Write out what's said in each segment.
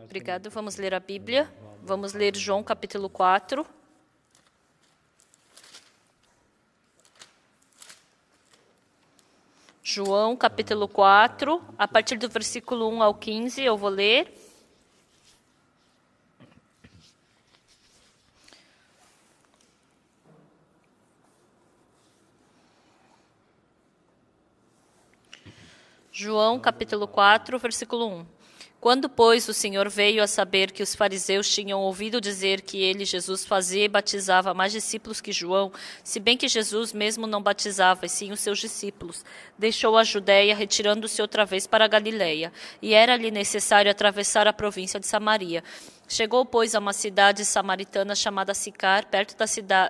Obrigado. Vamos ler a Bíblia. Vamos ler João capítulo 4. João capítulo 4, a partir do versículo 1 ao 15, eu vou ler. João capítulo 4, versículo 1. Quando, pois, o Senhor veio a saber que os fariseus tinham ouvido dizer que ele, Jesus, fazia e batizava mais discípulos que João, se bem que Jesus mesmo não batizava, e sim os seus discípulos, deixou a Judéia, retirando-se outra vez para a Galiléia, e era-lhe necessário atravessar a província de Samaria. Chegou, pois, a uma cidade samaritana chamada Sicar, perto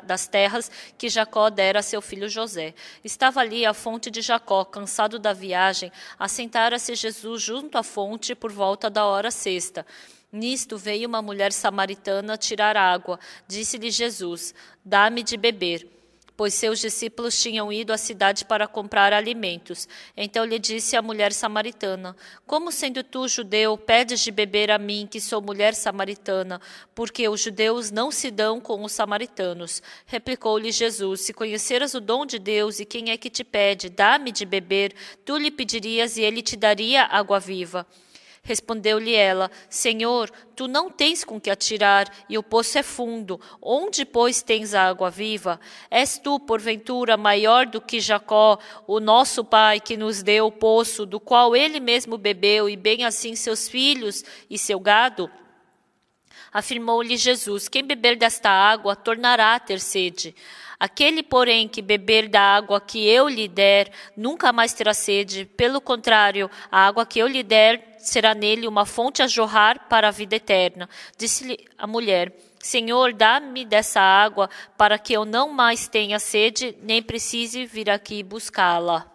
das terras que Jacó dera a seu filho José. Estava ali a fonte de Jacó. Cansado da viagem, assentara-se Jesus junto à fonte por volta da hora sexta. Nisto veio uma mulher samaritana tirar água. Disse-lhe Jesus: dá-me de beber. Pois seus discípulos tinham ido à cidade para comprar alimentos. Então lhe disse a mulher samaritana: como sendo tu judeu, pedes de beber a mim, que sou mulher samaritana, porque os judeus não se dão com os samaritanos? Replicou-lhe Jesus: se conheceras o dom de Deus e quem é que te pede, dá-me de beber, tu lhe pedirias e ele te daria água viva. Respondeu-lhe ela: Senhor, tu não tens com que atirar, e o poço é fundo. Onde, pois, tens a água viva? És tu, porventura, maior do que Jacó, o nosso pai, que nos deu o poço, do qual ele mesmo bebeu, e bem assim seus filhos e seu gado? Afirmou-lhe Jesus: quem beber desta água tornará a ter sede. Aquele, porém, que beber da água que eu lhe der, nunca mais terá sede. Pelo contrário, a água que eu lhe der será nele uma fonte a jorrar para a vida eterna. Disse-lhe a mulher: Senhor, dá-me dessa água, para que eu não mais tenha sede, nem precise vir aqui buscá-la.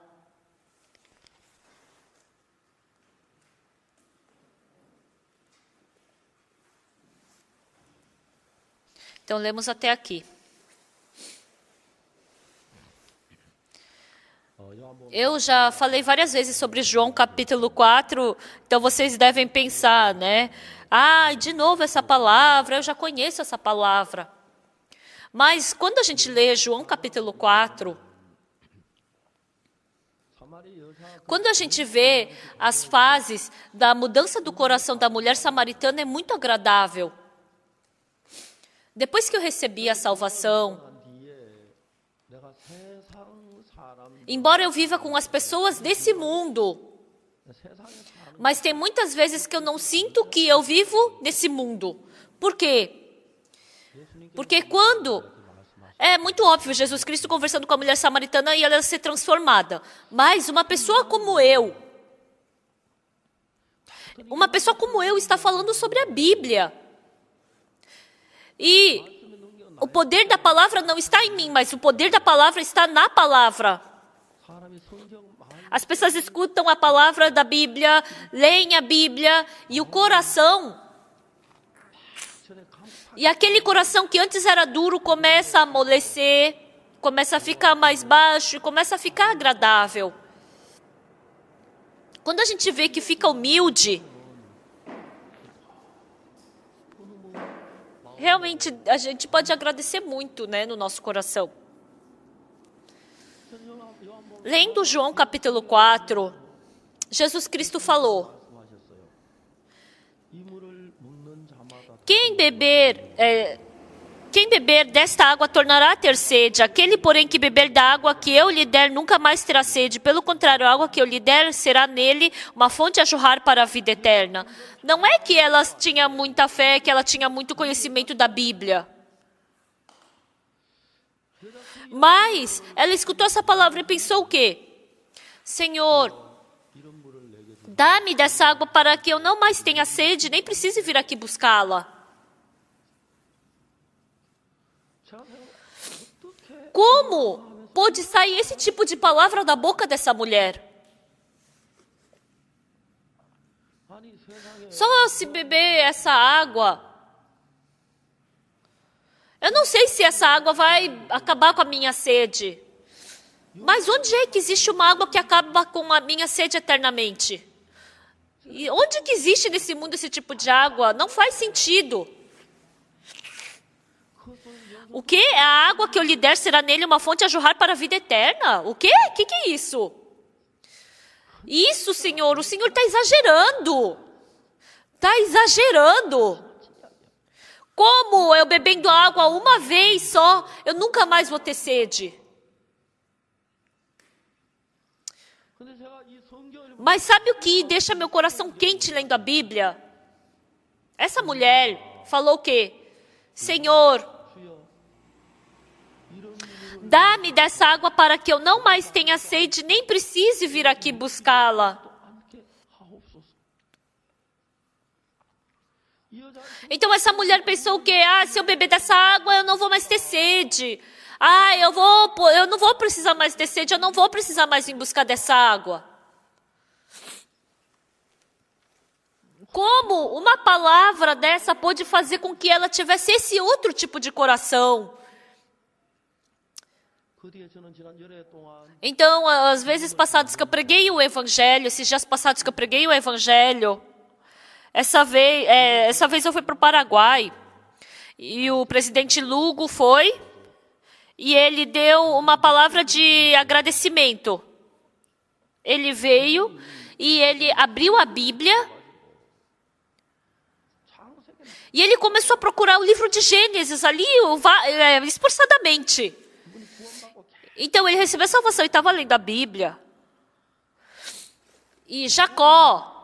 Então, lemos até aqui. Eu já falei várias vezes sobre João capítulo 4, então vocês devem pensar, né? De novo essa palavra, eu já conheço essa palavra. Mas quando a gente lê João capítulo 4, quando a gente vê as fases da mudança do coração da mulher samaritana, é muito agradável. Depois que eu recebi a salvação, embora eu viva com as pessoas desse mundo, mas tem muitas vezes que eu não sinto que eu vivo nesse mundo. Por quê? Porque quando... É muito óbvio, Jesus Cristo conversando com a mulher samaritana e ela ia ser transformada. Mas uma pessoa como eu está falando sobre a Bíblia. E o poder da palavra não está em mim, mas o poder da palavra está na palavra. As pessoas escutam a palavra da Bíblia, leem a Bíblia e o coração, e aquele coração que antes era duro começa a amolecer, começa a ficar mais baixo, começa a ficar agradável. Quando a gente vê que fica humilde, realmente a gente pode agradecer muito, né, no nosso coração. Lendo João capítulo 4, Jesus Cristo falou: quem beber desta água tornará a ter sede. Aquele, porém, que beber da água que eu lhe der nunca mais terá sede. Pelo contrário, a água que eu lhe der será nele uma fonte a jorrar para a vida eterna. Não é que ela tinha muita fé, que ela tinha muito conhecimento da Bíblia. Mas ela escutou essa palavra e pensou o quê? Senhor, dá-me dessa água para que eu não mais tenha sede, nem precise vir aqui buscá-la. Como pôde sair esse tipo de palavra da boca dessa mulher? Só se beber essa água... Eu não sei se essa água vai acabar com a minha sede. Mas onde é que existe uma água que acaba com a minha sede eternamente? E onde que existe nesse mundo esse tipo de água? Não faz sentido. O que? A água que eu lhe der será nele uma fonte a jorrar para a vida eterna? O quê? O que é isso? Isso, Senhor, o Senhor está exagerando. Está exagerando. Como eu bebendo água uma vez só, eu nunca mais vou ter sede? Mas sabe o que deixa meu coração quente lendo a Bíblia? Essa mulher falou o quê? Senhor, dá-me dessa água para que eu não mais tenha sede, nem precise vir aqui buscá-la. Então essa mulher pensou o quê? Se eu beber dessa água, eu não vou mais ter sede. Eu não vou precisar mais ter sede, eu não vou precisar mais vir buscar dessa água. Como uma palavra dessa pôde fazer com que ela tivesse esse outro tipo de coração? Então, as vezes passadas que eu preguei o Evangelho, esses dias passados que eu preguei o Evangelho, essa vez eu fui para o Paraguai, e o presidente Lugo foi, e ele deu uma palavra de agradecimento. Ele veio e ele abriu a Bíblia, e ele começou a procurar o livro de Gênesis ali, esforçadamente. Então ele recebeu a salvação e estava lendo a Bíblia. E Jacó,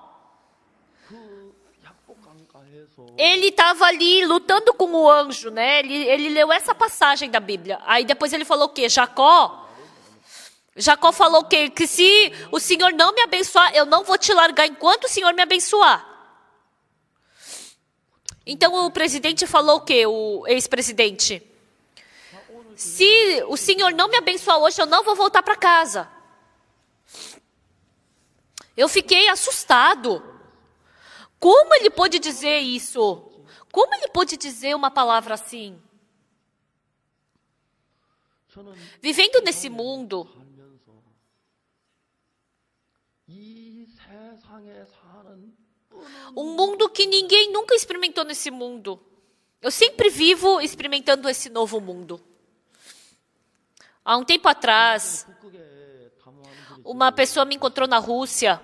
ele estava ali lutando com o anjo, né? Ele leu essa passagem da Bíblia. Aí depois ele falou o quê? Jacó falou o quê? Que se o Senhor não me abençoar, eu não vou te largar enquanto o Senhor me abençoar. Então o presidente falou o quê? O ex-presidente. Se o Senhor não me abençoar hoje, eu não vou voltar para casa. Eu fiquei assustado. Como ele pôde dizer isso? Como ele pôde dizer uma palavra assim? Vivendo nesse mundo, um mundo que ninguém nunca experimentou nesse mundo. Eu sempre vivo experimentando esse novo mundo. Há um tempo atrás, uma pessoa me encontrou na Rússia,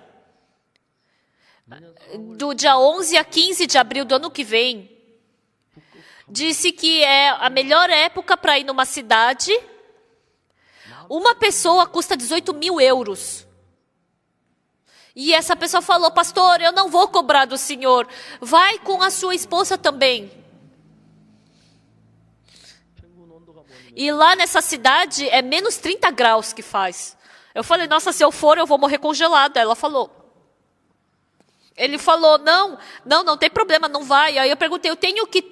do dia 11 a 15 de abril do ano que vem, disse que é a melhor época para ir numa cidade. Uma pessoa custa 18 mil euros. E essa pessoa falou, pastor, eu não vou cobrar do senhor, vai com a sua esposa também. E lá nessa cidade é menos 30 graus que faz. Eu falei, nossa, se eu for eu vou morrer congelada. Ela falou. Ele falou, não tem problema, não vai. Aí eu perguntei, eu tenho que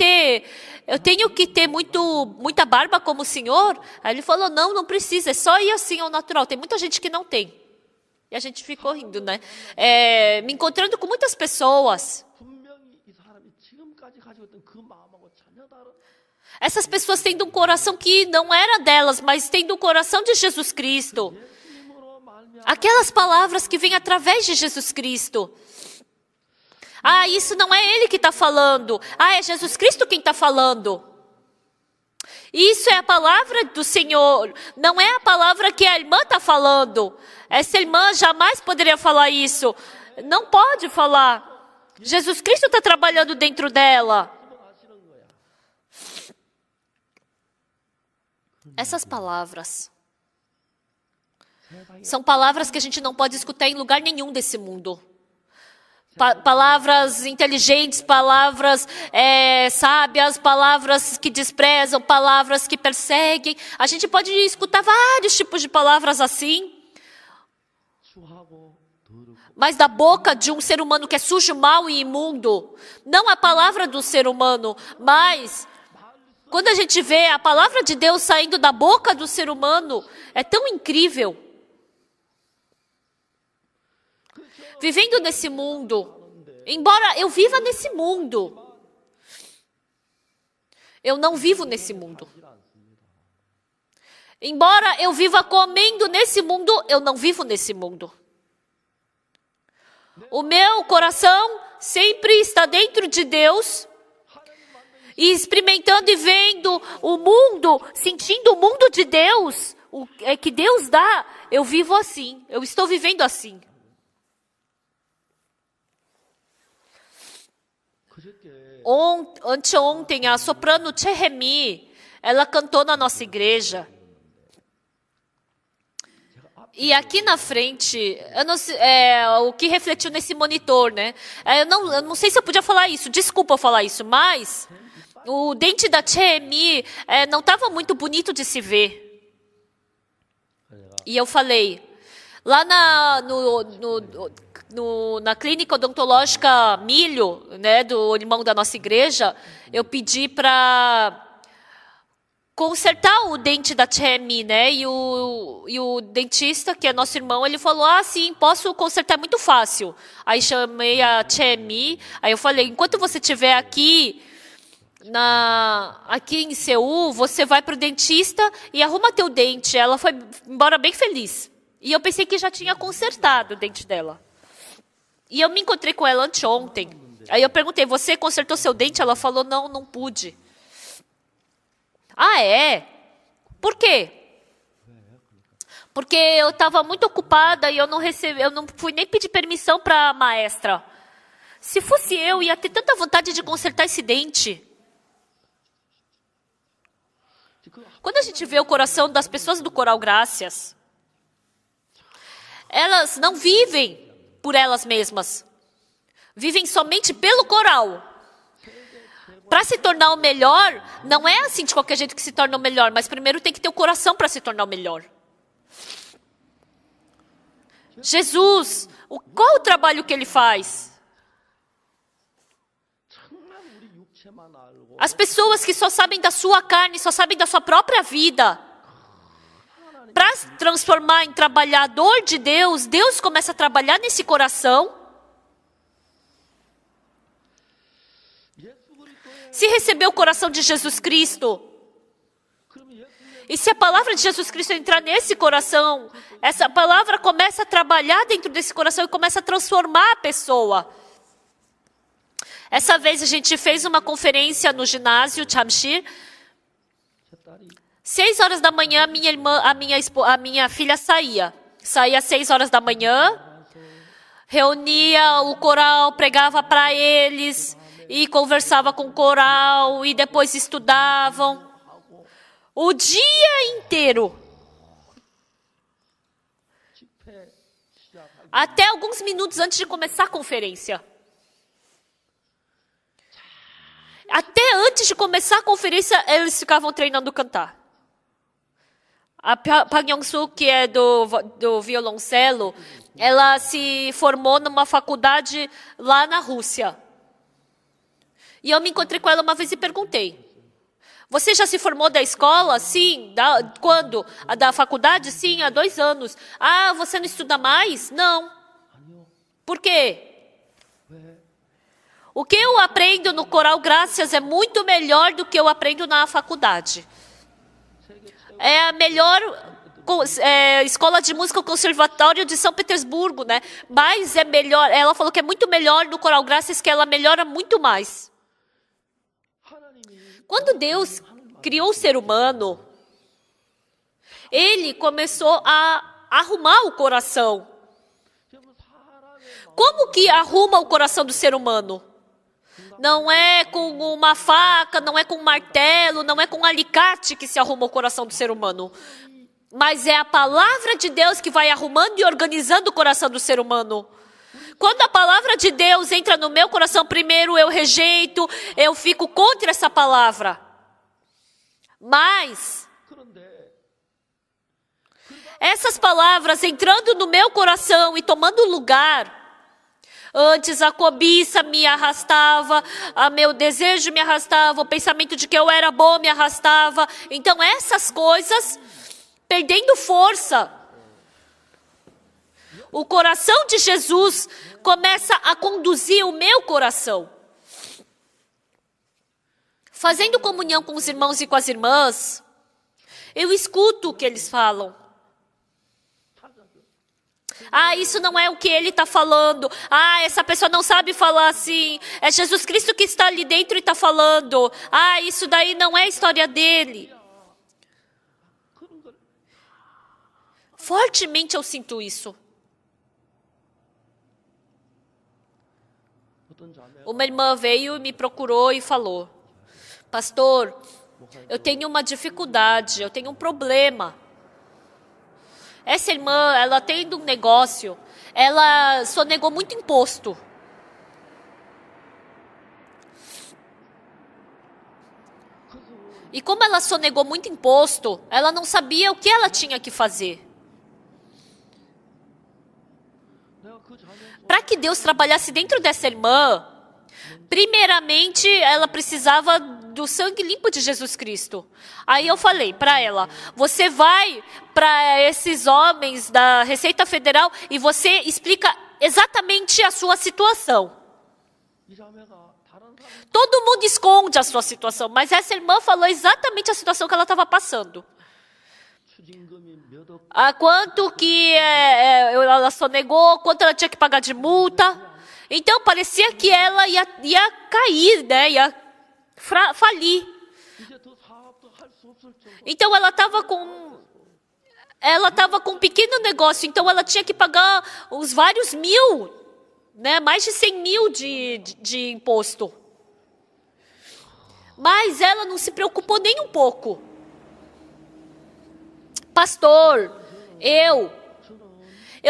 ter muita barba como o senhor? Aí ele falou, não precisa, é só ir assim ao natural. Tem muita gente que não tem. E a gente ficou rindo, né? Me encontrando com muitas pessoas. Essas pessoas tendo um coração que não era delas, mas tendo o coração de Jesus Cristo. Aquelas palavras que vêm através de Jesus Cristo. Isso não é ele que está falando. É Jesus Cristo quem está falando. Isso é a palavra do Senhor. Não é a palavra que a irmã está falando. Essa irmã jamais poderia falar isso. Não pode falar. Jesus Cristo está trabalhando dentro dela. Essas palavras são palavras que a gente não pode escutar em lugar nenhum desse mundo. Palavras inteligentes, palavras sábias, palavras que desprezam, palavras que perseguem. A gente pode escutar vários tipos de palavras assim. Mas da boca de um ser humano que é sujo, mau e imundo, não a palavra do ser humano, mas quando a gente vê a palavra de Deus saindo da boca do ser humano, é tão incrível. Vivendo nesse mundo, embora eu viva nesse mundo, eu não vivo nesse mundo. Embora eu viva comendo nesse mundo, eu não vivo nesse mundo. O meu coração sempre está dentro de Deus e experimentando e vendo o mundo, sentindo o mundo de Deus, o que Deus dá. Eu vivo assim, eu estou vivendo assim. Anteontem, a soprano Chehemi, ela cantou na nossa igreja. E aqui na frente, eu não sei, o que refletiu nesse monitor, né? Eu não sei se eu podia falar isso, desculpa eu falar isso, mas o dente da Chehemi não estava muito bonito de se ver. E eu falei, lá na clínica odontológica Milho, né, do irmão da nossa igreja, eu pedi para consertar o dente da Chehemi, né? E o dentista, que é nosso irmão, ele falou, sim, posso consertar, é muito fácil. Aí chamei a Chehemi, aí eu falei, enquanto você estiver aqui em Seul, você vai para o dentista e arruma teu dente. Ela foi embora bem feliz. E eu pensei que já tinha consertado o dente dela. E eu me encontrei com ela anteontem. Aí eu perguntei, você consertou seu dente? Ela falou, não pude. É? Por quê? Porque eu estava muito ocupada e eu não fui nem pedir permissão para a maestra. Se fosse eu, ia ter tanta vontade de consertar esse dente. Quando a gente vê o coração das pessoas do Coral Graças, elas não vivem por elas mesmas. Vivem somente pelo coral. Para se tornar o melhor, não é assim de qualquer jeito que se torna o melhor, mas primeiro tem que ter o coração para se tornar o melhor. Jesus, qual o trabalho que ele faz? As pessoas que só sabem da sua carne, só sabem da sua própria vida. Para transformar em trabalhador de Deus, Deus começa a trabalhar nesse coração. Se receber o coração de Jesus Cristo, e se a palavra de Jesus Cristo entrar nesse coração, essa palavra começa a trabalhar dentro desse coração e começa a transformar a pessoa. Essa vez a gente fez uma conferência no ginásio Chamshir. 6h da manhã, a minha filha saía. Saía às 6h da manhã, reunia o coral, pregava para eles, e conversava com o coral, e depois estudavam. O dia inteiro. Até alguns minutos antes de começar a conferência. Até antes de começar a conferência, eles ficavam treinando cantar. A Park Young-soo, que é do violoncelo, ela se formou numa faculdade lá na Rússia. E eu me encontrei com ela uma vez e perguntei, você já se formou da escola? Sim. Quando? Da faculdade? Sim, há 2 anos. Você não estuda mais? Não. Por quê? O que eu aprendo no Coral Graças é muito melhor do que eu aprendo na faculdade. É a melhor escola de música, o Conservatório de São Petersburgo, né? Mas é melhor, ela falou que é muito melhor no Coral Graças, que ela melhora muito mais. Quando Deus criou o ser humano, Ele começou a arrumar o coração. Como que arruma o coração do ser humano? Não é com uma faca, não é com um martelo, não é com um alicate que se arruma o coração do ser humano. Mas é a palavra de Deus que vai arrumando e organizando o coração do ser humano. Quando a palavra de Deus entra no meu coração, primeiro eu rejeito, eu fico contra essa palavra. Mas essas palavras entrando no meu coração e tomando lugar, antes a cobiça me arrastava, o meu desejo me arrastava, o pensamento de que eu era bom me arrastava. Então essas coisas perdendo força. O coração de Jesus começa a conduzir o meu coração. Fazendo comunhão com os irmãos e com as irmãs, eu escuto o que eles falam. Ah, isso não é o que ele está falando. Ah, essa pessoa não sabe falar assim. É Jesus Cristo que está ali dentro e está falando. Ah, isso daí não é a história dele. Fortemente eu sinto isso. Uma irmã veio e me procurou e falou: pastor, eu tenho uma dificuldade, eu tenho um problema. Essa irmã, ela tem um negócio, ela sonegou muito imposto. E como ela sonegou muito imposto, ela não sabia o que ela tinha que fazer. Para que Deus trabalhasse dentro dessa irmã, primeiramente ela precisava do sangue limpo de Jesus Cristo. Aí eu falei para ela: você vai para esses homens da Receita Federal e você explica exatamente a sua situação. Todo mundo esconde a sua situação, mas essa irmã falou exatamente a situação que ela estava passando. Quanto que ela sonegou, quanto ela tinha que pagar de multa. Então parecia que ela ia cair, né? Ia falir. Então ela estava com um pequeno negócio, então ela tinha que pagar os vários mil, né? Mais de 100 mil de imposto. Mas ela não se preocupou nem um pouco. Pastor, eu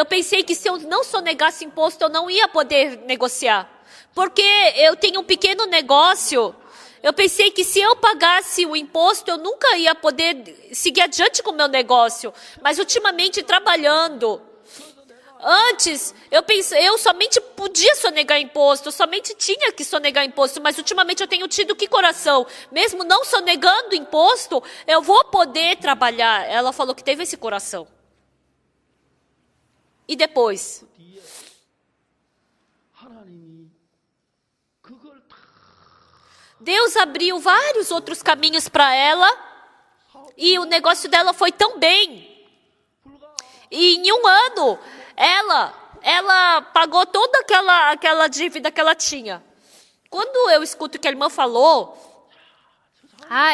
pensei que se eu não sonegasse imposto, eu não ia poder negociar. Porque eu tenho um pequeno negócio. Eu pensei que se eu pagasse o imposto, eu nunca ia poder seguir adiante com o meu negócio. Mas ultimamente, trabalhando, antes, eu somente podia sonegar imposto, eu somente tinha que sonegar imposto, mas ultimamente eu tenho tido que coração, mesmo não sonegando imposto, eu vou poder trabalhar. Ela falou que teve esse coração. E depois? Deus abriu vários outros caminhos para ela, e o negócio dela foi tão bem. E em um ano, ela pagou toda aquela dívida que ela tinha. Quando eu escuto que a irmã falou,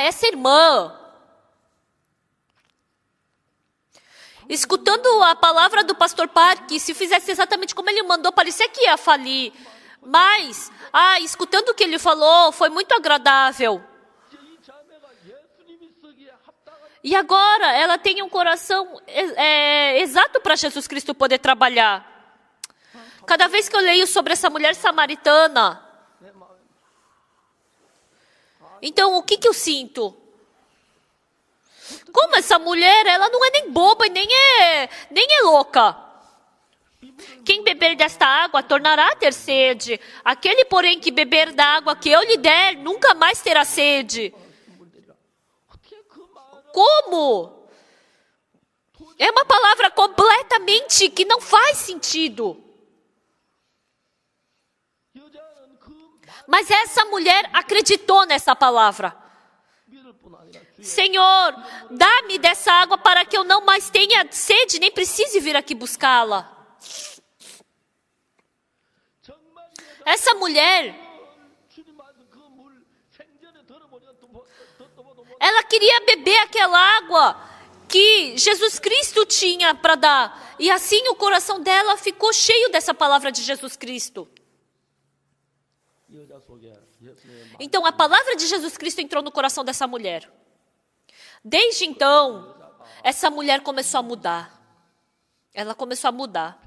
essa irmã, escutando a palavra do pastor Park, se fizesse exatamente como ele mandou, parecia que ia falir. Mas, escutando o que ele falou, foi muito agradável. E agora ela tem um coração exato para Jesus Cristo poder trabalhar. Cada vez que eu leio sobre essa mulher samaritana, então o que eu sinto? Como essa mulher, ela não é nem boba e nem é louca. Quem beber desta água tornará a ter sede. Aquele, porém, que beber da água que eu lhe der, nunca mais terá sede. Como? É uma palavra completamente que não faz sentido. Mas essa mulher acreditou nessa palavra. Senhor, dá-me dessa água para que eu não mais tenha sede, nem precise vir aqui buscá-la. Essa mulher, ela queria beber aquela água que Jesus Cristo tinha para dar. E assim o coração dela ficou cheio dessa palavra de Jesus Cristo. Então a palavra de Jesus Cristo entrou no coração dessa mulher. Desde então, essa mulher começou a mudar. Ela começou a mudar.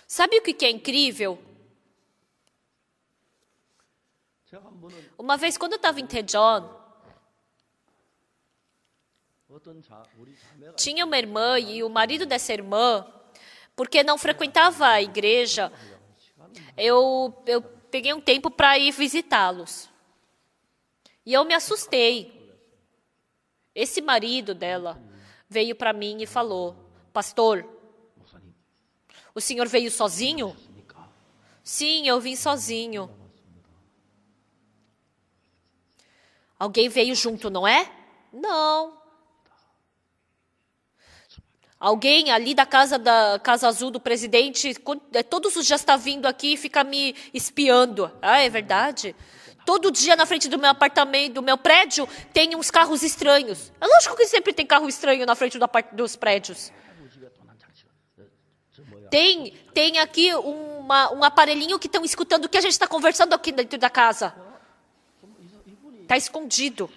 Sabe o que é incrível? Uma vez, quando eu estava em Daejeon, tinha uma irmã e o marido dessa irmã, porque não frequentava a igreja, eu peguei um tempo para ir visitá-los. E eu me assustei. Esse marido dela veio para mim e falou: pastor, o senhor veio sozinho? Sim, eu vim sozinho. Alguém veio junto, não é? Não. Alguém ali da Casa Azul do presidente, todos os dias está vindo aqui e fica me espiando. Ah, é verdade? Todo dia na frente do meu apartamento, do meu prédio, tem uns carros estranhos. É lógico que sempre tem carro estranho na frente dos prédios. Tem aqui um aparelhinho que estão escutando o que a gente está conversando aqui dentro da casa. Está escondido.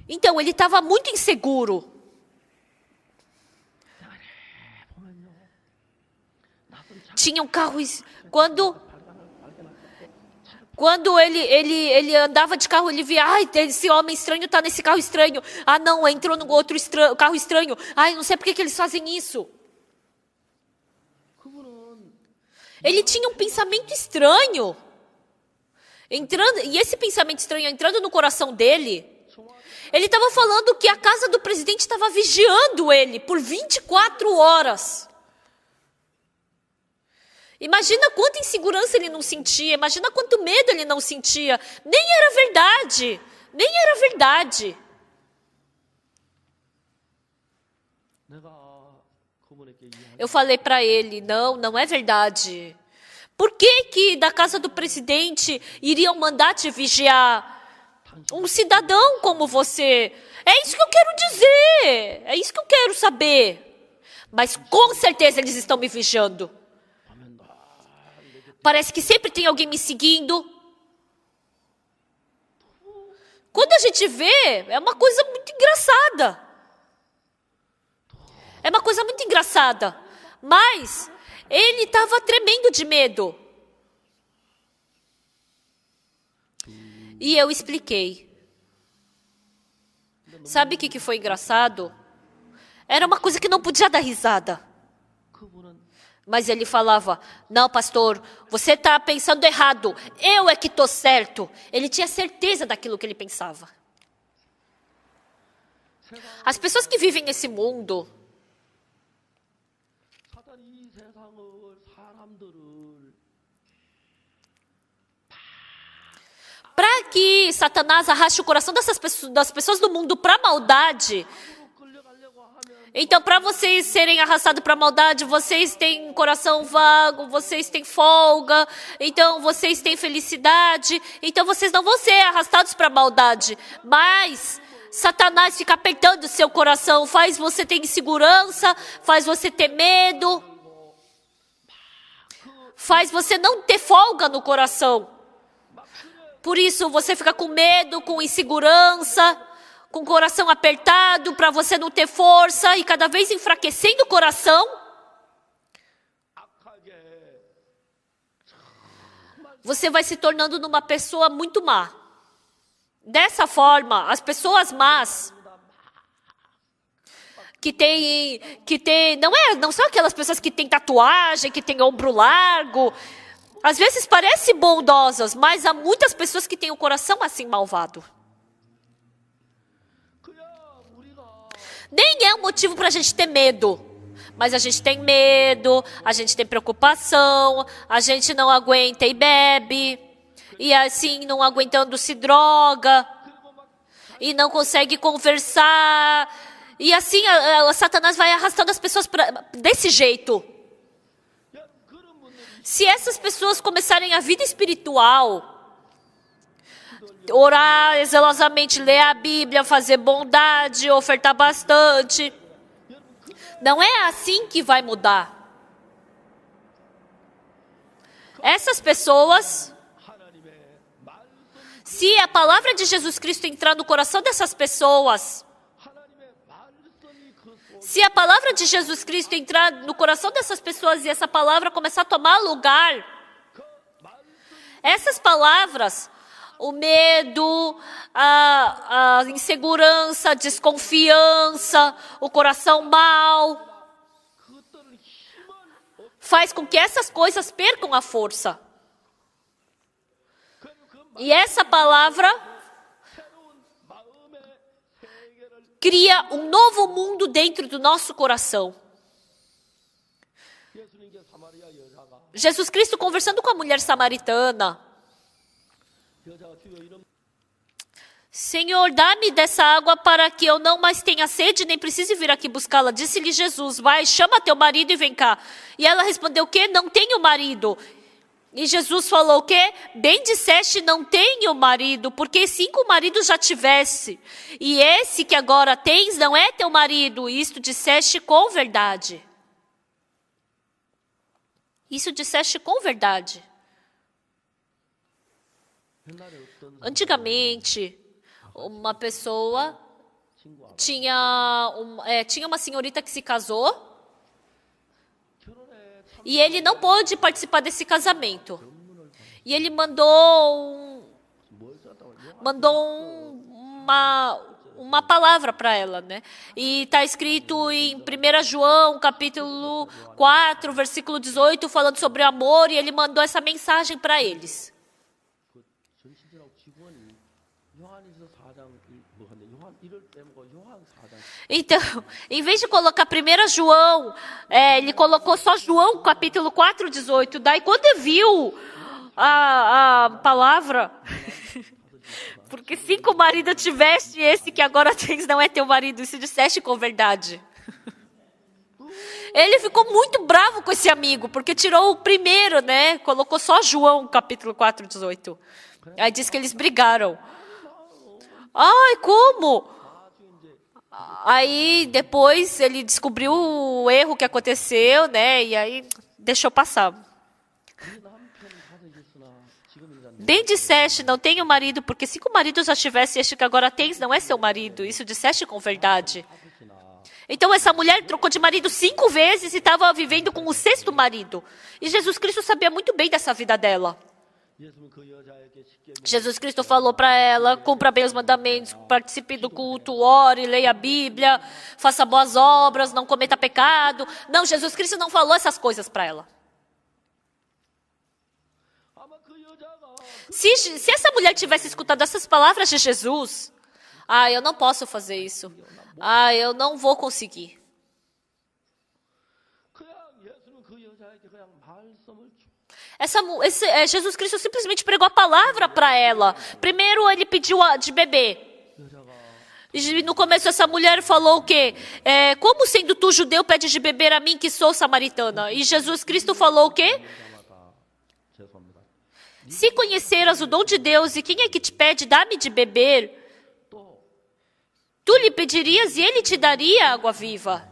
Então, ele estava muito inseguro. Tinha um carro... Quando ele andava de carro, ele via, ai, esse homem estranho está nesse carro estranho. Ah, não, entrou no outro carro estranho. Ai, não sei por que eles fazem isso. Ele tinha um pensamento estranho. E esse pensamento estranho entrando no coração dele, ele estava falando que a casa do presidente estava vigiando ele por 24 horas. Imagina quanta insegurança ele não sentia, imagina quanto medo ele não sentia. Nem era verdade, nem era verdade. Eu falei para ele, não é verdade. Por que da casa do presidente iriam mandar te vigiar? Um cidadão como você. É isso que eu quero dizer, é isso que eu quero saber. Mas com certeza eles estão me vigiando. Parece que sempre tem alguém me seguindo. Quando a gente vê, é uma coisa muito engraçada. É uma coisa muito engraçada. Mas ele estava tremendo de medo. E eu expliquei. Sabe o que foi engraçado? Era uma coisa que não podia dar risada. Mas ele falava, não, pastor, você está pensando errado. Eu é que estou certo. Ele tinha certeza daquilo que ele pensava. As pessoas que vivem nesse mundo, para que Satanás arraste o coração das pessoas do mundo para a maldade. Então, para vocês serem arrastados para a maldade, vocês têm coração vago, vocês têm folga, então vocês têm felicidade, então vocês não vão ser arrastados para a maldade. Mas Satanás fica apertando o seu coração, faz você ter insegurança, faz você ter medo, faz você não ter folga no coração. Por isso você fica com medo, com insegurança, com o coração apertado, para você não ter força e cada vez enfraquecendo o coração. Você vai se tornando numa pessoa muito má. Dessa forma, as pessoas más, que tem, não são aquelas pessoas que têm tatuagem, que têm ombro largo. Às vezes parecem bondosas, mas há muitas pessoas que têm o coração assim malvado. Nem é um motivo para a gente ter medo. Mas a gente tem medo, a gente tem preocupação, a gente não aguenta e bebe. E assim, não aguentando se droga. E não consegue conversar. E assim, Satanás vai arrastando as pessoas desse jeito. Se essas pessoas começarem a vida espiritual, orar zelosamente, ler a Bíblia, fazer bondade, ofertar bastante, não é assim que vai mudar. Essas pessoas, se a palavra de Jesus Cristo entrar no coração dessas pessoas, se a palavra de Jesus Cristo entrar no coração dessas pessoas e essa palavra começar a tomar lugar, essas palavras, o medo, a insegurança, a desconfiança, o coração mau, faz com que essas coisas percam a força. E essa palavra cria um novo mundo dentro do nosso coração. Jesus Cristo conversando com a mulher samaritana. Senhor, dá-me dessa água para que eu não mais tenha sede, nem precise vir aqui buscá-la. Disse-lhe Jesus, vai, chama teu marido e vem cá. E ela respondeu, o quê? Não tenho marido. E Jesus falou o quê? Bem disseste, não tenho marido, porque 5 maridos já tivesse. E esse que agora tens não é teu marido. Isto disseste com verdade. Isso disseste com verdade. Antigamente, uma pessoa tinha uma senhorita que se casou e ele não pôde participar desse casamento. E ele mandou uma palavra para ela, né? E está escrito em 1 João, capítulo 4, versículo 18, falando sobre o amor, e ele mandou essa mensagem para eles. Então, em vez de colocar 1 João, ele colocou só João, capítulo 4, 18. Daí, quando viu a palavra, porque 5 maridos tiveste, esse que agora tens não é teu marido, isso disseste com verdade. Ele ficou muito bravo com esse amigo, porque tirou o primeiro, né? Colocou só João, capítulo 4, 18. Aí diz que eles brigaram. Ai, como? Aí depois ele descobriu o erro que aconteceu, né? E aí deixou passar. Bem disseste, não tenho marido, porque 5 maridos já tivesse, este que agora tens não é seu marido. Isso disseste com verdade. Então essa mulher trocou de marido 5 vezes e estava vivendo com o 6º marido. E Jesus Cristo sabia muito bem dessa vida dela. Jesus Cristo falou para ela, cumpra bem os mandamentos, participe do culto, ore, leia a Bíblia, faça boas obras, não cometa pecado. Não, Jesus Cristo não falou essas coisas para ela. Se essa mulher tivesse escutado essas palavras de Jesus, eu não posso fazer isso. Eu não vou conseguir. Jesus Cristo simplesmente pregou a palavra para ela. Primeiro ele pediu de beber. E no começo essa mulher falou o quê? Como sendo tu judeu pedes de beber a mim que sou samaritana? E Jesus Cristo falou o quê? Se conheceras o dom de Deus e quem é que te pede, dá-me de beber, tu lhe pedirias e ele te daria água viva.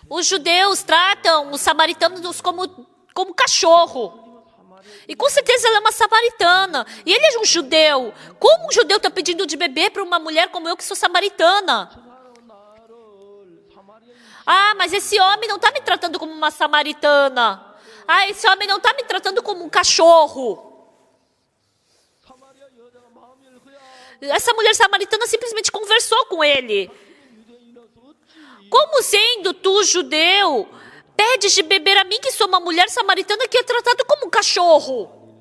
Os judeus tratam os samaritanos como cachorro. E com certeza ela é uma samaritana. E ele é um judeu. Como um judeu está pedindo de beber para uma mulher como eu que sou samaritana? Mas esse homem não está me tratando como uma samaritana. Esse homem não está me tratando como um cachorro. Essa mulher samaritana simplesmente conversou com ele. Como sendo tu judeu, pedes de beber a mim que sou uma mulher samaritana que é tratado como um cachorro?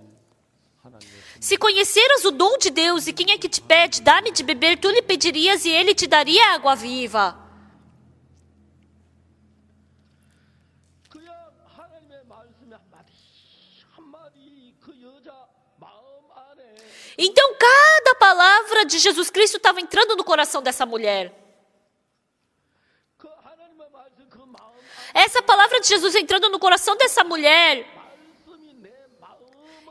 Se conheceras o dom de Deus e quem é que te pede, dá-me de beber, tu lhe pedirias e ele te daria água viva. Então cada palavra de Jesus Cristo estava entrando no coração dessa mulher. Essa palavra de Jesus entrando no coração dessa mulher.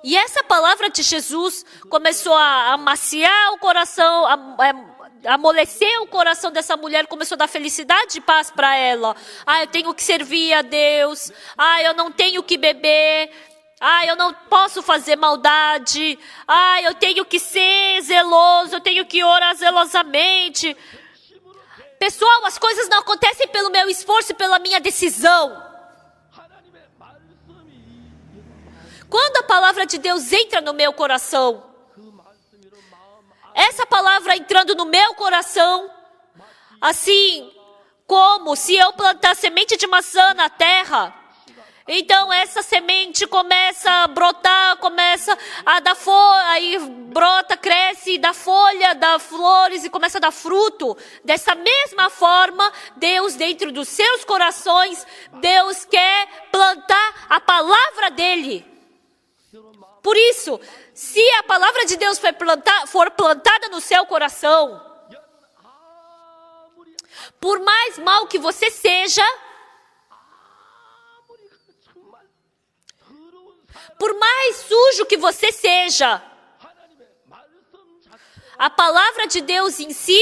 E essa palavra de Jesus começou a amaciar o coração, a amolecer o coração dessa mulher, começou a dar felicidade e paz para ela. Eu tenho que servir a Deus. Eu não tenho que beber. Eu não posso fazer maldade. Eu tenho que ser zeloso, eu tenho que orar zelosamente. Pessoal, as coisas não acontecem pelo meu esforço e pela minha decisão. Quando a palavra de Deus entra no meu coração, essa palavra entrando no meu coração, assim como se eu plantar semente de maçã na terra, Então essa semente começa a brotar, começa a dar folha, aí brota, cresce, dá folha, dá flores e começa a dar fruto. Dessa mesma forma, Deus dentro dos seus corações, Deus quer plantar a palavra dele. Por isso, se a palavra de Deus for plantada no seu coração, por mais mal que você seja, por mais sujo que você seja, a palavra de Deus em si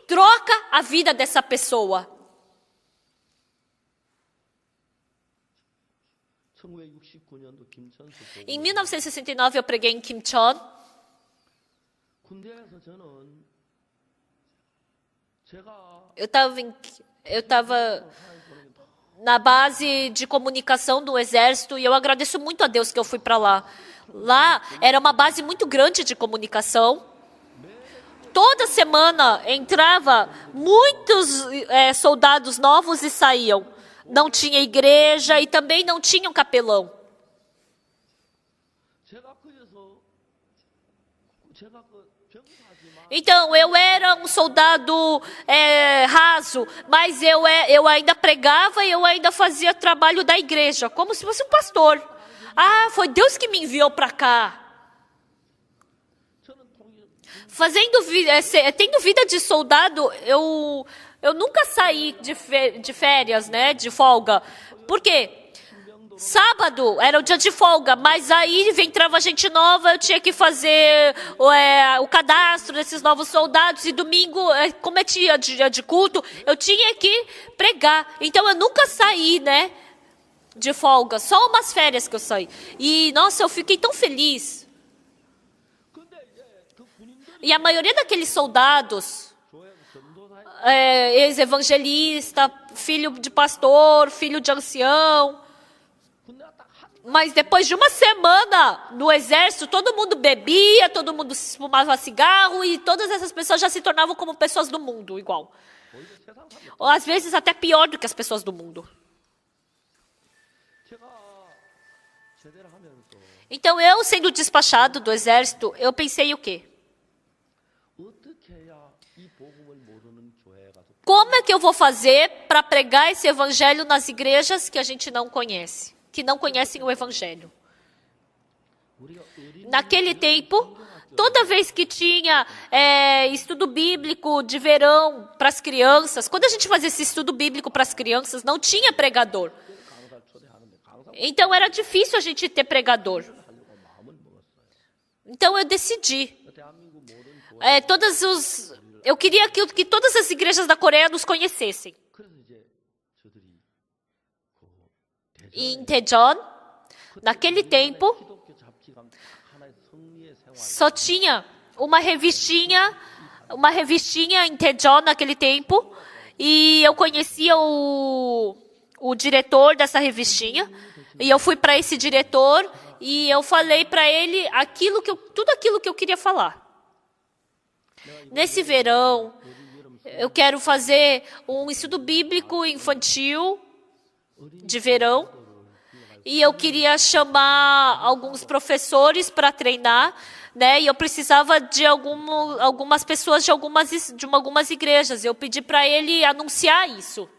troca a vida dessa pessoa. Em 1969 eu preguei em Kimcheon. Eu estava na base de comunicação do exército e eu agradeço muito a Deus que eu fui para lá. Lá era uma base muito grande de comunicação. Toda semana entrava muitos soldados novos e saíam. Não tinha igreja e também não tinha um capelão. Então, eu era um soldado raso, mas eu ainda pregava e eu ainda fazia trabalho da igreja, como se fosse um pastor. Ah, foi Deus que me enviou para cá. Tendo vida de soldado, eu nunca saí de férias, né, de folga. Por quê? Sábado era o dia de folga, mas aí entrava gente nova, eu tinha que fazer o cadastro desses novos soldados, e domingo, como é dia de culto, eu tinha que pregar. Então eu nunca saí, né, de folga, só umas férias que eu saí. E, nossa, eu fiquei tão feliz. E a maioria daqueles soldados, ex-evangelista, filho de pastor, filho de ancião, mas depois de uma semana no exército, todo mundo bebia, todo mundo fumava cigarro e todas essas pessoas já se tornavam como pessoas do mundo, igual. Ou às vezes até pior do que as pessoas do mundo. Então eu, sendo despachado do exército, eu pensei o quê? Como é que eu vou fazer para pregar esse evangelho nas igrejas que a gente não conhece? Que não conhecem o evangelho. Naquele tempo, toda vez que tinha estudo bíblico de verão para as crianças, quando a gente fazia esse estudo bíblico para as crianças, não tinha pregador. Então era difícil a gente ter pregador. Então eu decidi. Eu queria que todas as igrejas da Coreia nos conhecessem. E em Daejeon, naquele tempo, só tinha uma revistinha em Daejeon naquele tempo, e eu conhecia o diretor dessa revistinha, e eu fui para esse diretor e eu falei para ele tudo aquilo que eu queria falar. Nesse verão, eu quero fazer um estudo bíblico infantil de verão. E eu queria chamar alguns professores para treinar, né? E eu precisava de algumas pessoas de algumas igrejas. Eu pedi para ele anunciar isso.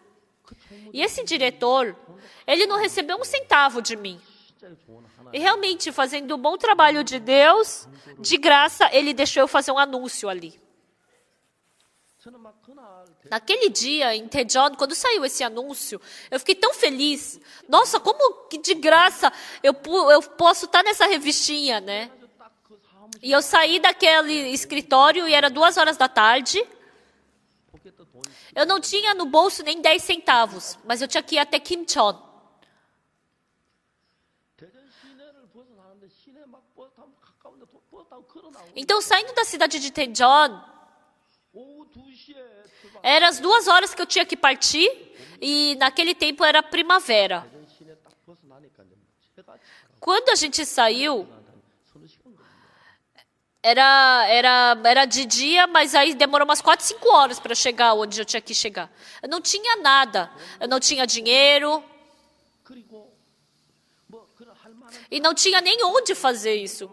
E esse diretor, ele não recebeu um centavo de mim. E realmente, fazendo um bom trabalho de Deus, de graça, ele deixou eu fazer um anúncio ali. Naquele dia, em Daejeon, quando saiu esse anúncio, eu fiquei tão feliz. Nossa, como que de graça eu posso estar nessa revistinha, né? E eu saí daquele escritório e era 2 horas da tarde. Eu não tinha no bolso nem 10 centavos, mas eu tinha que ir até Kimcheon. Então, saindo da cidade de Daejeon, eram as 2 horas que eu tinha que partir, e naquele tempo era primavera. Quando a gente saiu, era de dia, mas aí demorou umas 4, 5 horas para chegar onde eu tinha que chegar. Eu não tinha nada, eu não tinha dinheiro. E não tinha nem onde fazer isso.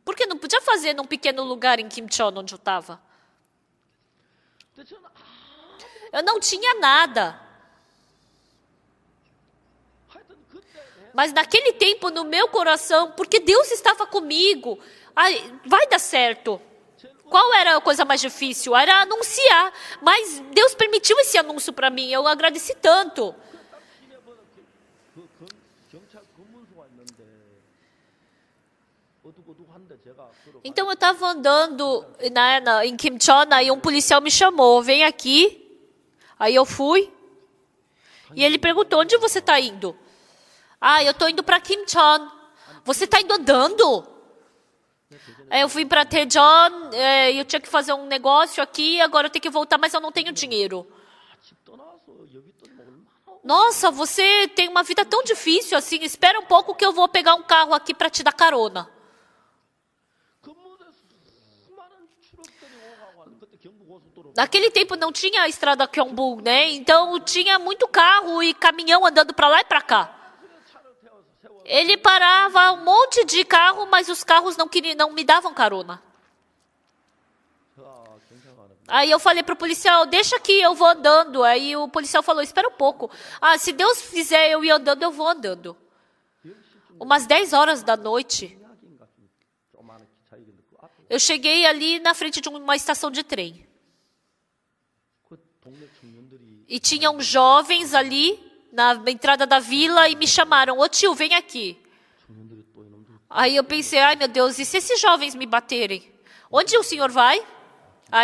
Porque não podia fazer num pequeno lugar em Kimcheon, onde eu estava. Eu não tinha nada. Mas naquele tempo, no meu coração, porque Deus estava comigo, vai dar certo. Qual era a coisa mais difícil? Era anunciar. Mas Deus permitiu esse anúncio para mim. Eu agradeci tanto. Então eu estava andando em Kimcheon, aí um policial me chamou, vem aqui. Aí eu fui. E ele perguntou, onde você está indo? Eu estou indo para Kimcheon. Você está indo andando? Eu fui para Daejeon, eu tinha que fazer um negócio aqui, agora eu tenho que voltar, mas eu não tenho dinheiro. Nossa, você tem uma vida tão difícil assim, espera um pouco que eu vou pegar um carro aqui para te dar carona. Naquele tempo não tinha a estrada Gyeongbuk, né? Então tinha muito carro e caminhão andando para lá e para cá. Ele parava um monte de carro, mas os carros não me davam carona. Aí eu falei para o policial, deixa aqui, eu vou andando. Aí o policial falou, espera um pouco. Se Deus fizer eu ir andando, eu vou andando. Umas 10 horas da noite, eu cheguei ali na frente de uma estação de trem. E tinham jovens ali na entrada da vila e me chamaram, ô tio, vem aqui. Aí eu pensei, ai meu Deus, e se esses jovens me baterem? Onde o senhor vai?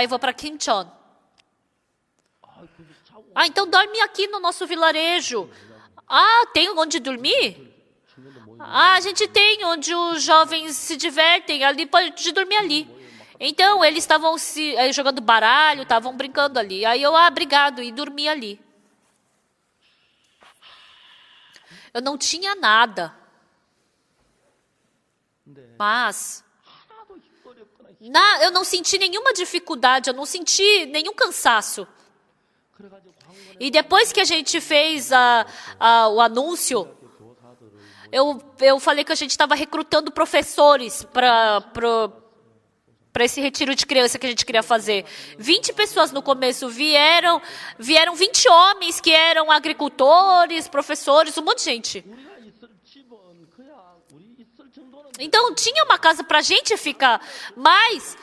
Eu vou para Kimcheon. Então dorme aqui no nosso vilarejo. Tem onde dormir? A gente tem onde os jovens se divertem, ali pode dormir ali. Então eles estavam jogando baralho, estavam brincando ali. Aí eu, obrigado, e dormi ali. Eu não tinha nada. Mas eu não senti nenhuma dificuldade, eu não senti nenhum cansaço. E depois que a gente fez o anúncio, eu falei que a gente estava recrutando professores para esse retiro de criança que a gente queria fazer. 20 pessoas no começo vieram 20 homens que eram agricultores, professores, um monte de gente. Então tinha uma casa para a gente ficar, mas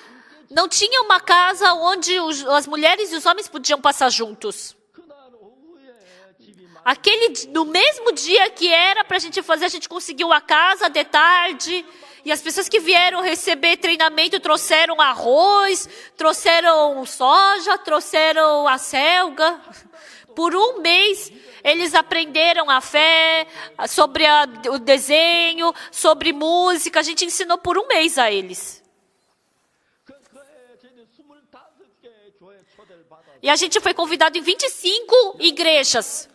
não tinha uma casa onde as mulheres e os homens podiam passar juntos. No mesmo dia que era para a gente fazer, a gente conseguiu a casa de tarde. E as pessoas que vieram receber treinamento trouxeram arroz, trouxeram soja, trouxeram a selga. Por um mês, eles aprenderam a fé, sobre o desenho, sobre música. A gente ensinou por um mês a eles. E a gente foi convidado em 25 igrejas.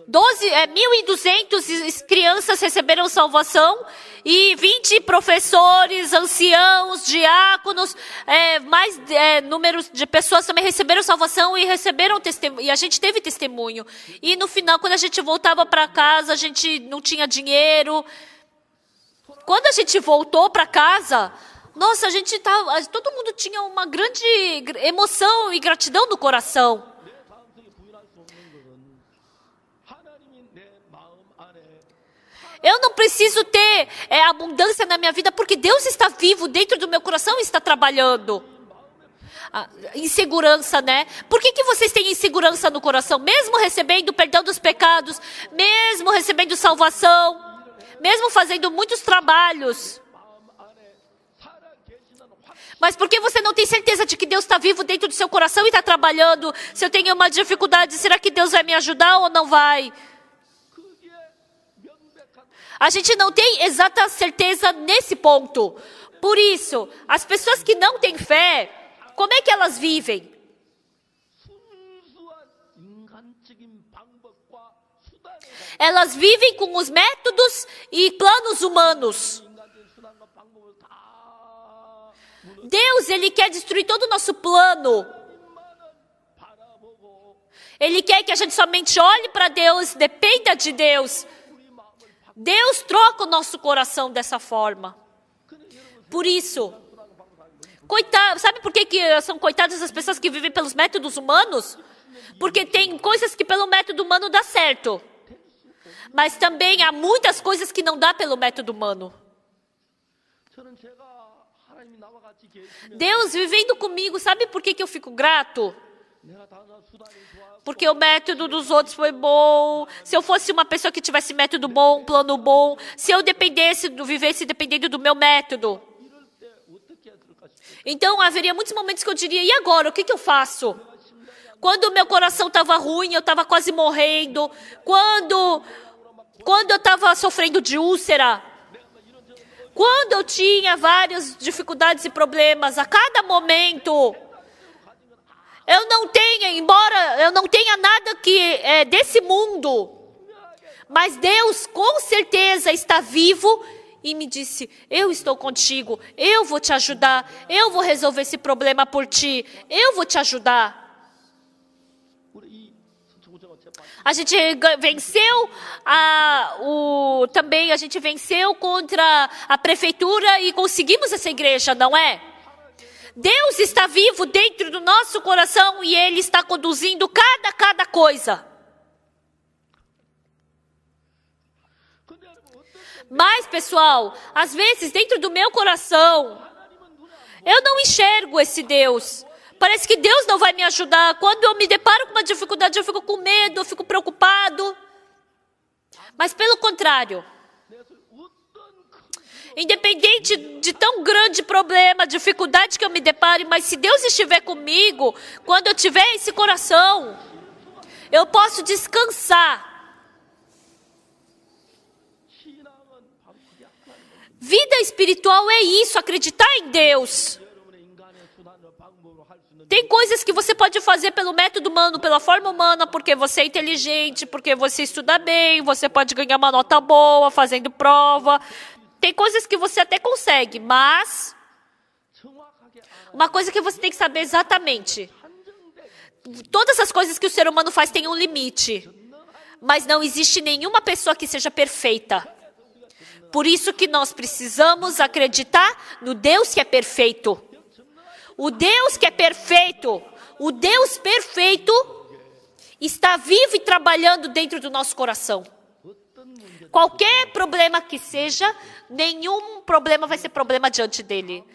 1.200 crianças receberam salvação e 20 professores, anciãos, diáconos, números de pessoas também receberam salvação e receberam testemunho. E a gente teve testemunho. E no final, quando a gente voltava para casa, a gente não tinha dinheiro. Quando a gente voltou para casa, nossa, todo mundo tinha uma grande emoção e gratidão no coração. Eu não preciso ter abundância na minha vida, porque Deus está vivo dentro do meu coração e está trabalhando. Insegurança, né? Por que vocês têm insegurança no coração? Mesmo recebendo perdão dos pecados, mesmo recebendo salvação, mesmo fazendo muitos trabalhos. Mas por que você não tem certeza de que Deus está vivo dentro do seu coração e está trabalhando? Se eu tenho uma dificuldade, será que Deus vai me ajudar ou não vai? A gente não tem exata certeza nesse ponto. Por isso, as pessoas que não têm fé, como é que elas vivem? Elas vivem com os métodos e planos humanos. Deus, Ele quer destruir todo o nosso plano. Ele quer que a gente somente olhe para Deus, dependa de Deus. Deus troca o nosso coração dessa forma. Por isso, sabe por que são coitadas as pessoas que vivem pelos métodos humanos? Porque tem coisas que pelo método humano dá certo. Mas também há muitas coisas que não dá pelo método humano. Deus vivendo comigo, sabe por que eu fico grato? Porque o método dos outros foi bom. Se eu fosse uma pessoa que tivesse método bom, plano bom, se eu vivesse dependendo do meu método, então haveria muitos momentos que eu diria, e agora, o que eu faço? Quando o meu coração estava ruim, eu estava quase morrendo, quando eu estava sofrendo de úlcera, quando eu tinha várias dificuldades e problemas, a cada momento, embora eu não tenha nada que é desse mundo, mas Deus com certeza está vivo e me disse, eu estou contigo, eu vou te ajudar, eu vou resolver esse problema por ti, eu vou te ajudar. A gente venceu também a gente venceu contra a prefeitura e conseguimos essa igreja, não é? Deus está vivo dentro do nosso coração e Ele está conduzindo cada coisa. Mas, pessoal, às vezes dentro do meu coração, eu não enxergo esse Deus. Parece que Deus não vai me ajudar. Quando eu me deparo com uma dificuldade, eu fico com medo, eu fico preocupado. Mas pelo contrário, independente de tão grande problema, dificuldade que eu me depare, mas se Deus estiver comigo, quando eu tiver esse coração, eu posso descansar. Vida espiritual é isso, acreditar em Deus. Tem coisas que você pode fazer pelo método humano, pela forma humana, porque você é inteligente, porque você estuda bem, você pode ganhar uma nota boa fazendo prova. Tem coisas que você até consegue, mas uma coisa que você tem que saber exatamente. Todas as coisas que o ser humano faz têm um limite, mas não existe nenhuma pessoa que seja perfeita. Por isso que nós precisamos acreditar no Deus que é perfeito. O Deus que é perfeito, o Deus perfeito, está vivo e trabalhando dentro do nosso coração. Qualquer problema que seja, nenhum problema vai ser problema diante dele.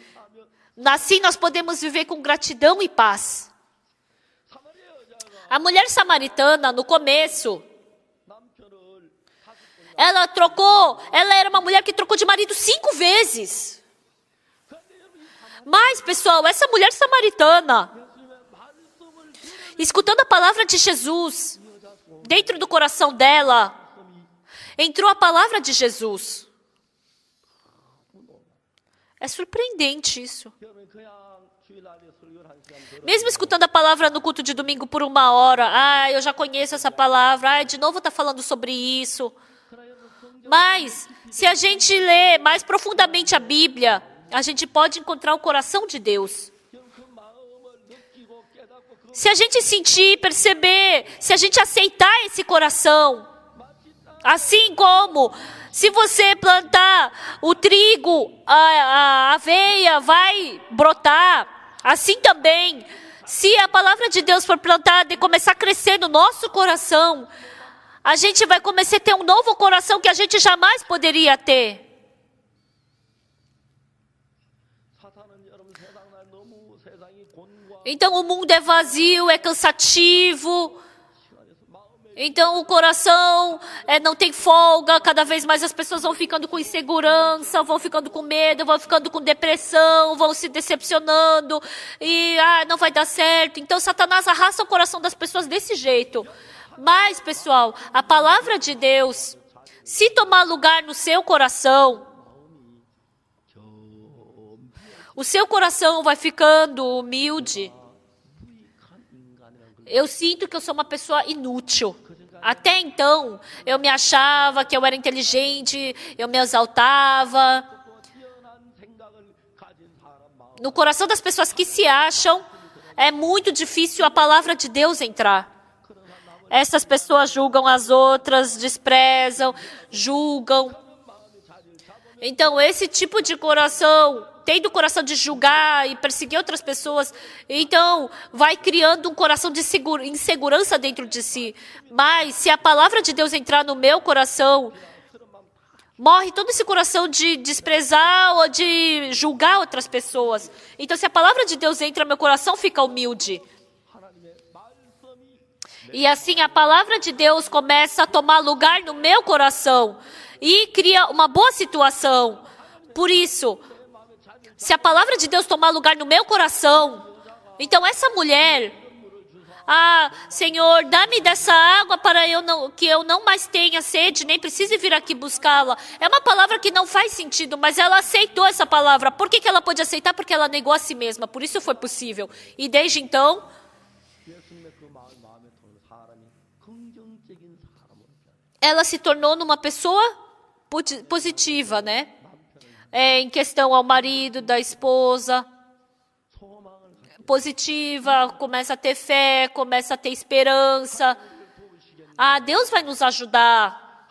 Assim nós podemos viver com gratidão e paz. A mulher samaritana, no começo, ela era uma mulher que trocou de marido 5 vezes. Mas, pessoal, essa mulher samaritana, escutando a palavra de Jesus, dentro do coração dela, entrou a palavra de Jesus. É surpreendente isso. Mesmo escutando a palavra no culto de domingo por 1 hora, eu já conheço essa palavra, de novo está falando sobre isso. Mas, se a gente lê mais profundamente a Bíblia, a gente pode encontrar o coração de Deus. Se a gente sentir, perceber, se a gente aceitar esse coração, assim como se você plantar o trigo, a aveia vai brotar, assim também, se a palavra de Deus for plantada e começar a crescer no nosso coração, a gente vai começar a ter um novo coração que a gente jamais poderia ter. Então o mundo é vazio, é cansativo. Então o coração não tem folga, cada vez mais as pessoas vão ficando com insegurança, vão ficando com medo, vão ficando com depressão, vão se decepcionando e não vai dar certo. Então Satanás arrasta o coração das pessoas desse jeito. Mas, pessoal, a palavra de Deus, se tomar lugar no seu coração, o seu coração vai ficando humilde. Eu sinto que eu sou uma pessoa inútil. Até então, eu me achava que eu era inteligente, eu me exaltava. No coração das pessoas que se acham, é muito difícil a palavra de Deus entrar. Essas pessoas julgam as outras, desprezam, julgam. Então, esse tipo de coração, tendo o coração de julgar e perseguir outras pessoas, então vai criando um coração de insegurança dentro de si. Mas se a palavra de Deus entrar no meu coração, morre todo esse coração de desprezar ou de julgar outras pessoas. Então, se a palavra de Deus entra no meu coração, fica humilde. E assim a palavra de Deus começa a tomar lugar no meu coração e cria uma boa situação. Por isso, se a palavra de Deus tomar lugar no meu coração, então essa mulher, Senhor, dá-me dessa água para que eu não mais tenha sede, nem precise vir aqui buscá-la. É uma palavra que não faz sentido, mas ela aceitou essa palavra. Por que ela pôde aceitar? Porque ela negou a si mesma, por isso foi possível. E desde então, ela se tornou numa pessoa positiva, né? Em questão ao marido, da esposa, positiva, começa a ter fé, começa a ter esperança. Deus vai nos ajudar.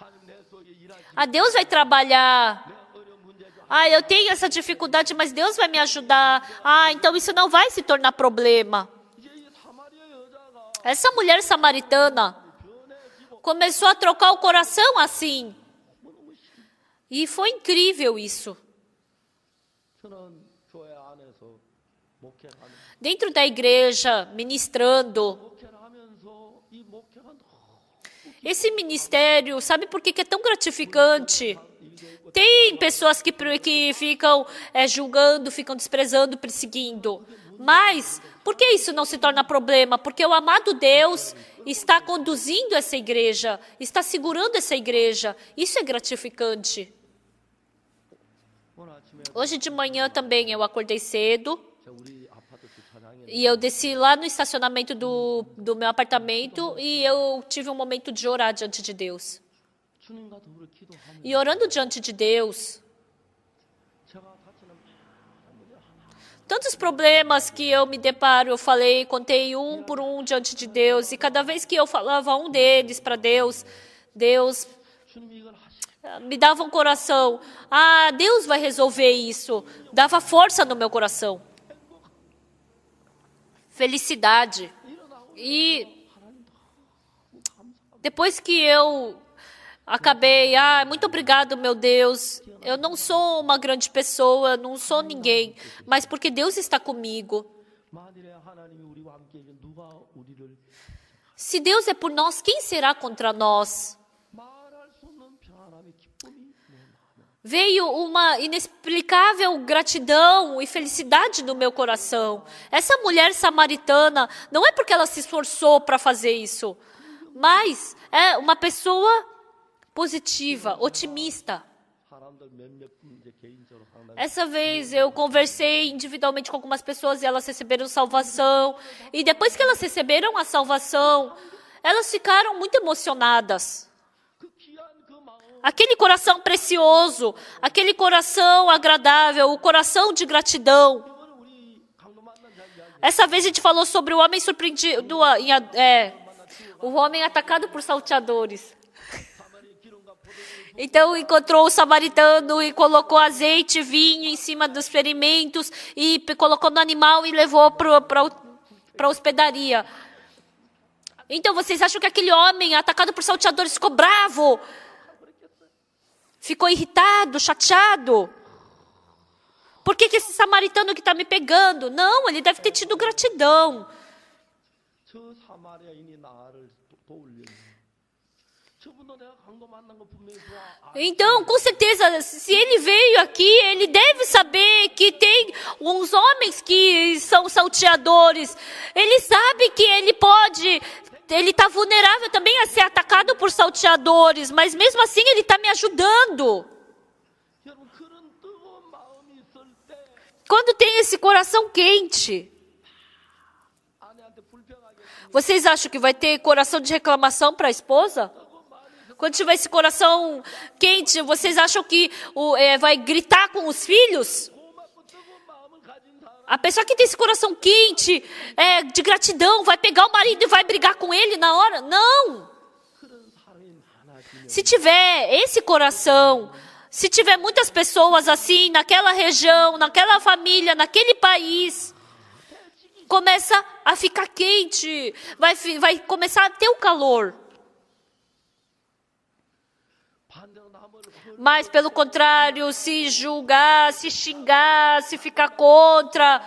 Deus vai trabalhar. Eu tenho essa dificuldade, mas Deus vai me ajudar. Então isso não vai se tornar problema. Essa mulher samaritana começou a trocar o coração assim. E foi incrível isso. Dentro da igreja, ministrando. Esse ministério, sabe por que é tão gratificante? Tem pessoas que ficam julgando, ficam desprezando, perseguindo. Mas, por que isso não se torna problema? Porque o amado Deus está conduzindo essa igreja, está segurando essa igreja. Isso é gratificante. Hoje de manhã também eu acordei cedo e eu desci lá no estacionamento do meu apartamento e eu tive um momento de orar diante de Deus. E orando diante de Deus, tantos problemas que eu me deparo, eu contei um por um diante de Deus, e cada vez que eu falava um deles para Deus, Deus me dava um coração. Deus vai resolver isso. Dava força no meu coração. Felicidade. E depois que eu acabei, muito obrigado, meu Deus. Eu não sou uma grande pessoa, não sou ninguém, mas porque Deus está comigo. Se Deus é por nós, quem será contra nós? Veio uma inexplicável gratidão e felicidade no meu coração. Essa mulher samaritana, não é porque ela se esforçou para fazer isso, mas é uma pessoa positiva, otimista. Essa vez eu conversei individualmente com algumas pessoas e elas receberam salvação. E depois que elas receberam a salvação, elas ficaram muito emocionadas. Aquele coração precioso, aquele coração agradável, o coração de gratidão. Essa vez a gente falou sobre o homem surpreendido, o homem atacado por salteadores. Então encontrou o samaritano e colocou azeite e vinho em cima dos ferimentos e colocou no animal e levou para a hospedaria. Então vocês acham que aquele homem atacado por salteadores ficou bravo? Ficou irritado, chateado? Por que esse samaritano que está me pegando? Não, ele deve ter tido gratidão. Então, com certeza, se ele veio aqui, ele deve saber que tem uns homens que são salteadores. Ele sabe que ele está vulnerável também a ser atacado por salteadores, mas mesmo assim ele está me ajudando. Quando tem esse coração quente, vocês acham que vai ter coração de reclamação para a esposa? Quando tiver esse coração quente, vocês acham que vai gritar com os filhos? A pessoa que tem esse coração quente, de gratidão, vai pegar o marido e vai brigar com ele na hora. Não! Se tiver esse coração, se tiver muitas pessoas assim, naquela região, naquela família, naquele país, começa a ficar quente, vai começar a ter o calor. Mas, pelo contrário, se julgar, se xingar, se ficar contra,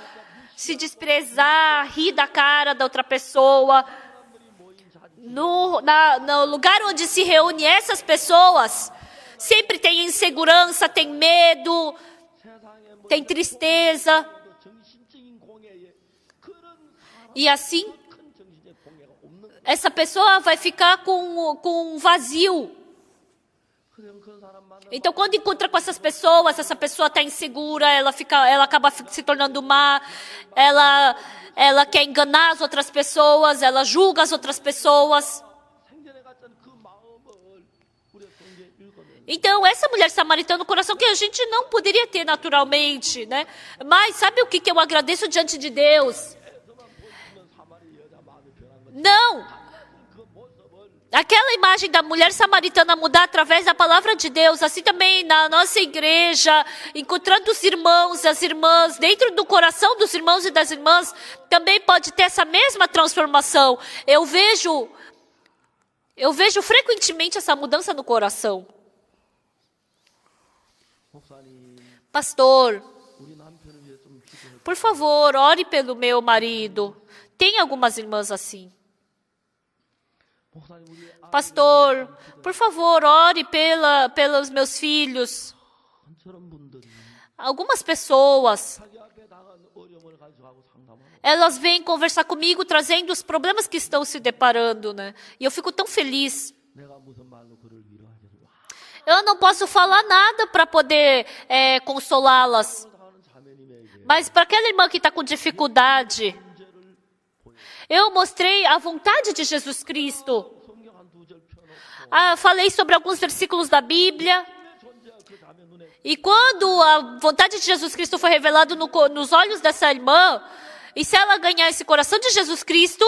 se desprezar, rir da cara da outra pessoa, no lugar onde se reúne essas pessoas, sempre tem insegurança, tem medo, tem tristeza. E assim, essa pessoa vai ficar com um vazio. Então, quando encontra com essas pessoas, essa pessoa está insegura, ela acaba se tornando má, ela quer enganar as outras pessoas, ela julga as outras pessoas. Então, essa mulher samaritana, o coração que a gente não poderia ter naturalmente, né? Mas sabe o que eu agradeço diante de Deus? Não! Aquela imagem da mulher samaritana mudar através da palavra de Deus, assim também na nossa igreja, encontrando os irmãos, as irmãs, dentro do coração dos irmãos e das irmãs, também pode ter essa mesma transformação. Eu vejo frequentemente essa mudança no coração. Pastor, por favor, ore pelo meu marido. Tem algumas irmãs assim. Pastor, por favor, ore pelos meus filhos. Algumas pessoas, elas vêm conversar comigo, trazendo os problemas que estão se deparando, né? E eu fico tão feliz. Eu não posso falar nada para poder consolá-las. Mas para aquela irmã que está com dificuldade, eu mostrei a vontade de Jesus Cristo. Falei sobre alguns versículos da Bíblia. E quando a vontade de Jesus Cristo foi revelada nos olhos dessa irmã, e se ela ganhar esse coração de Jesus Cristo,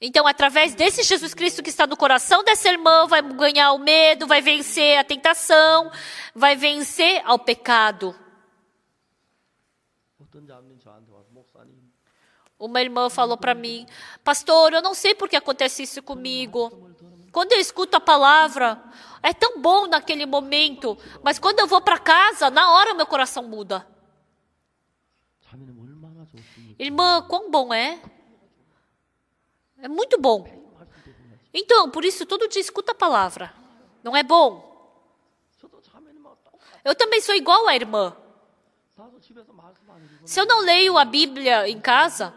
então através desse Jesus Cristo que está no coração dessa irmã, vai ganhar o medo, vai vencer a tentação, vai vencer ao pecado. Uma irmã falou para mim, pastor, eu não sei por que acontece isso comigo. Quando eu escuto a palavra, é tão bom naquele momento, mas quando eu vou para casa, na hora meu coração muda. Irmã, quão bom é? É muito bom. Então, por isso, todo dia escuta a palavra. Não é bom? Eu também sou igual à irmã. Se eu não leio a Bíblia em casa,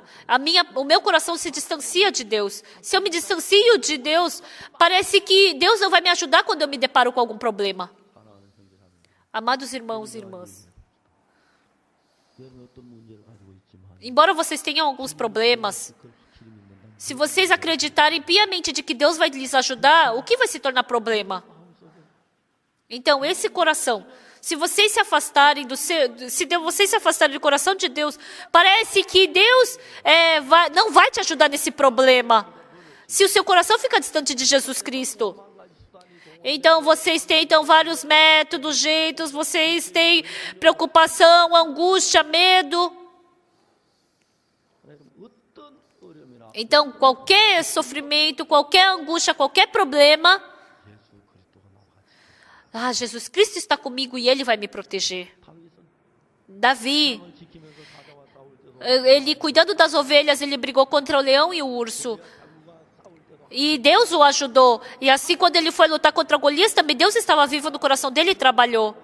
o meu coração se distancia de Deus. Se eu me distancio de Deus, parece que Deus não vai me ajudar quando eu me deparo com algum problema. Amados irmãos e irmãs, embora vocês tenham alguns problemas, se vocês acreditarem piamente de que Deus vai lhes ajudar, o que vai se tornar problema? Então, esse coração, se vocês se afastarem vocês se afastarem do coração de Deus, parece que Deus não vai te ajudar nesse problema. Se o seu coração fica distante de Jesus Cristo. Então, vocês tentam vários métodos, jeitos, vocês têm preocupação, angústia, medo. Então, qualquer sofrimento, qualquer angústia, qualquer problema, Jesus Cristo está comigo e Ele vai me proteger. Davi, ele cuidando das ovelhas, ele brigou contra o leão e o urso. E Deus o ajudou. E assim, quando ele foi lutar contra Golias, também Deus estava vivo no coração dele e trabalhou.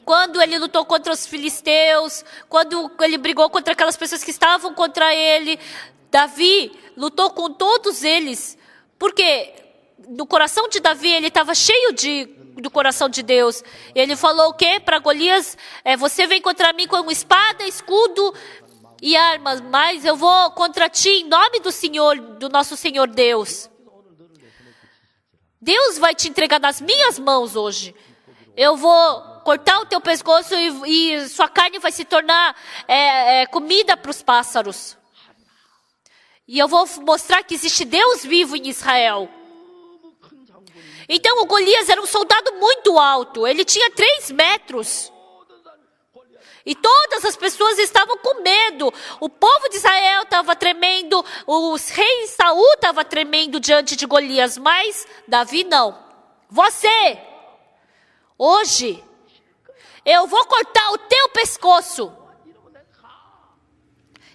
Quando ele lutou contra os filisteus, quando ele brigou contra aquelas pessoas que estavam contra ele, Davi lutou com todos eles. Porque no coração de Davi, ele estava cheio do coração de Deus. E ele falou o quê? Para Golias, você vem contra mim com espada, escudo e armas, mas eu vou contra ti em nome do Senhor, do nosso Senhor Deus. Deus vai te entregar nas minhas mãos hoje. Eu vou cortar o teu pescoço e sua carne vai se tornar comida para os pássaros. E eu vou mostrar que existe Deus vivo em Israel. Então o Golias era um soldado muito alto. Ele tinha 3 metros. E todas as pessoas estavam com medo. O povo de Israel estava tremendo. O rei Saul estava tremendo diante de Golias. Mas Davi não. Você, hoje, eu vou cortar o teu pescoço.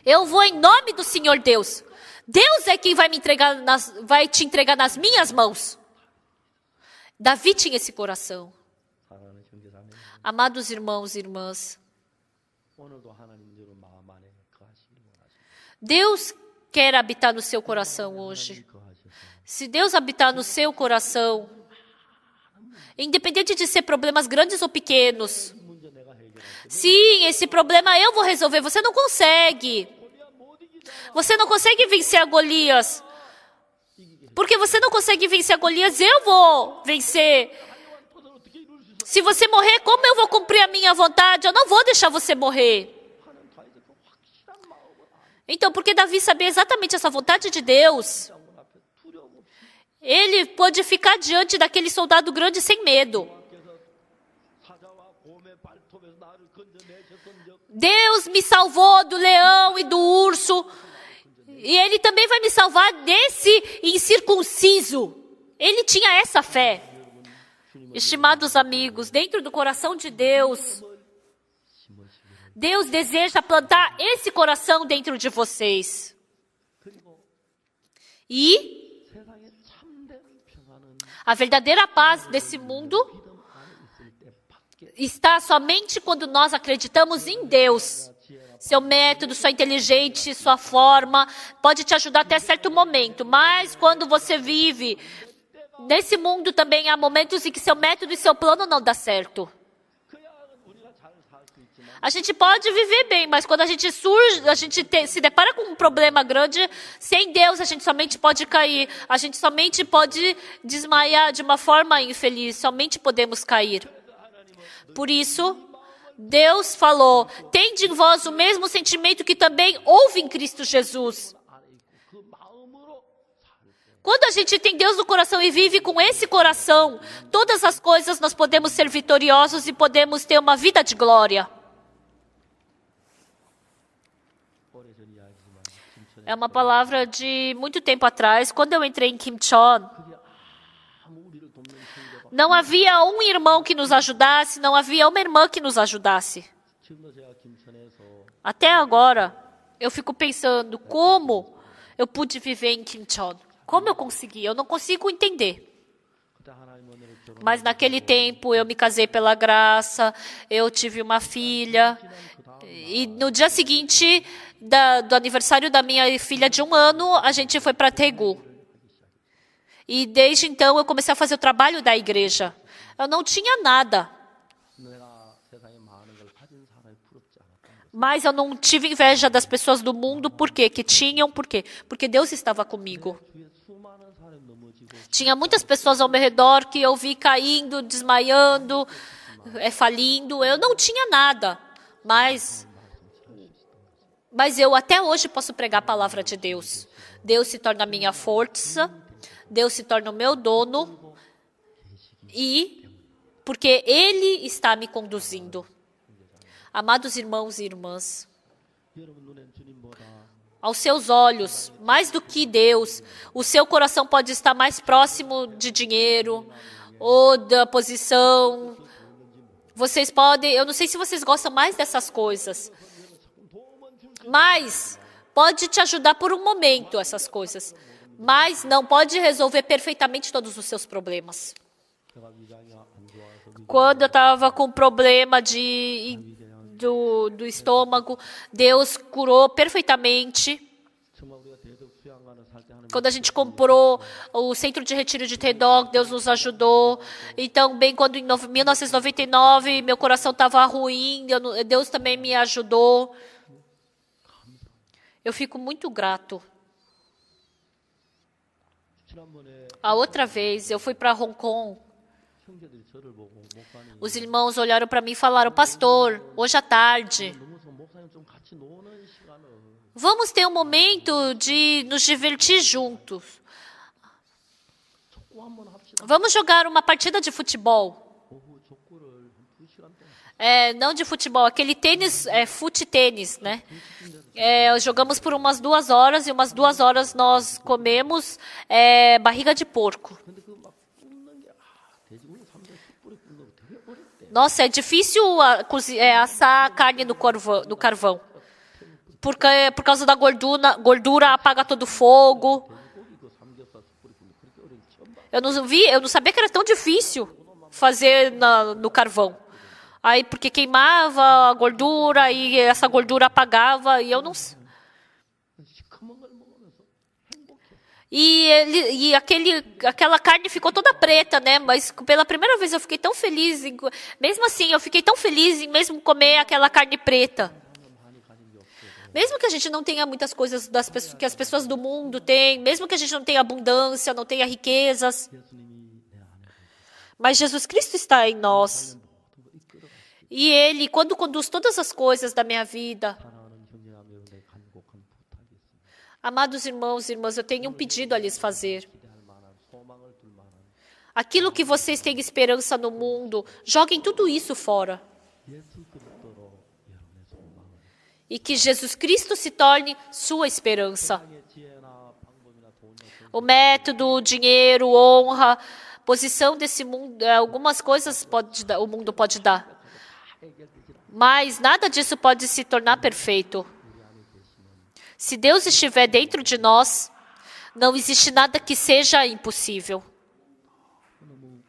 Eu vou em nome do Senhor Deus. Deus é quem vai te entregar nas minhas mãos. Davi tinha esse coração. Amados irmãos e irmãs, Deus quer habitar no seu coração hoje. Se Deus habitar no seu coração, independente de ser problemas grandes ou pequenos, sim, esse problema eu vou resolver. Você não consegue. Você não consegue vencer a Golias. Porque você não consegue vencer a Golias, eu vou vencer. Se você morrer, como eu vou cumprir a minha vontade? Eu não vou deixar você morrer. Então, porque Davi sabia exatamente essa vontade de Deus, ele pôde ficar diante daquele soldado grande sem medo. Deus me salvou do leão e do urso. E Ele também vai me salvar desse incircunciso. Ele tinha essa fé. Estimados amigos, dentro do coração de Deus, Deus deseja plantar esse coração dentro de vocês. E a verdadeira paz desse mundo está somente quando nós acreditamos em Deus. Seu método, sua inteligência, sua forma pode te ajudar até certo momento. Mas quando você vive nesse mundo também há momentos em que seu método e seu plano não dá certo. A gente pode viver bem, mas quando a gente se depara com um problema grande, sem Deus a gente somente pode cair. A gente somente pode desmaiar de uma forma infeliz. Somente podemos cair. Por isso, Deus falou, tende em vós o mesmo sentimento que também houve em Cristo Jesus. Quando a gente tem Deus no coração e vive com esse coração, todas as coisas nós podemos ser vitoriosos e podemos ter uma vida de glória. É uma palavra de muito tempo atrás, quando eu entrei em Kimcheon, não havia um irmão que nos ajudasse, não havia uma irmã que nos ajudasse. Até agora, eu fico pensando como eu pude viver em Kimcheon. Como eu consegui? Eu não consigo entender. Mas naquele tempo, eu me casei pela graça, eu tive uma filha. E no dia seguinte do aniversário da minha filha de 1 ano, a gente foi para Daegu. E desde então eu comecei a fazer o trabalho da igreja. Eu não tinha nada. Mas eu não tive inveja das pessoas do mundo. Por quê? Que tinham, por quê? Porque Deus estava comigo. Tinha muitas pessoas ao meu redor que eu vi caindo, desmaiando, falindo. Eu não tinha nada. Mas eu até hoje posso pregar a palavra de Deus. Deus se torna a minha força. Deus se torna o meu dono, e porque Ele está me conduzindo. Amados irmãos e irmãs, aos seus olhos, mais do que Deus, o seu coração pode estar mais próximo de dinheiro ou da posição. Vocês podem, eu não sei se vocês gostam mais dessas coisas, mas pode te ajudar por um momento essas coisas. Mas não pode resolver perfeitamente todos os seus problemas. Quando eu estava com problema do estômago, Deus curou perfeitamente. Quando a gente comprou o centro de retiro de Tedog, Deus nos ajudou. Então, bem quando em 1999 meu coração estava ruim, Deus também me ajudou. Eu fico muito grato. A outra vez, eu fui para Hong Kong 형제들이 저를 보고 목사님 Os irmãos olharam para mim e falaram: pastor, hoje à tarde, 너무 목사님 좀 같이 노는 시간을 vamos ter um momento de nos divertir juntos. 족구 한번 합시다. Vamos jogar uma partida de futebol. 오후 족구를 한 2시간 동안 Não de futebol, aquele tênis, fute-tênis, né? Jogamos por umas 2 horas e umas 2 horas nós comemos barriga de porco. 근데 그 막 굽는 게 돼지고기 300 숯불에 굽는 거 되게 어렵대. Nossa, é difícil assar a carne no carvão. Por causa da gordura apaga todo o fogo. 돼지고기 그 삼겹살 숯불에 굽는 거 그렇게 어려운 거 처음 봐. Eu não sabia que era tão difícil fazer no carvão. Aí, porque queimava a gordura e essa gordura apagava e eu não... 시커먼 걸 먹으면서 행복해. E aquela carne ficou toda preta, né? Mas pela primeira vez eu fiquei tão feliz. Mesmo assim, eu fiquei tão feliz em mesmo comer aquela carne preta. Mesmo que a gente não tenha muitas coisas que as pessoas do mundo têm, mesmo que a gente não tenha abundância, não tenha riquezas, 예수님이 내 안에 mas Jesus Cristo está em nós. E Ele, quando conduz todas as coisas da minha vida, 사랑하는 형제자매 여러분의 간곡한 부탁이 있습니다. amados irmãos e irmãs, eu tenho um pedido a lhes fazer. 기대할 만한 소망을 둘 만한 Aquilo que vocês têm esperança no mundo, joguem tudo isso fora. 예수 그리스도로 여러분의 소망을 E que Jesus Cristo se torne sua esperança. 세상의 지혜나 방법이나 돈이나 O método, o dinheiro, honra, posição desse mundo, algumas coisas o mundo pode dar. Mas nada disso pode se tornar perfeito. Se Deus estiver dentro de nós, não existe nada que seja impossível. 너무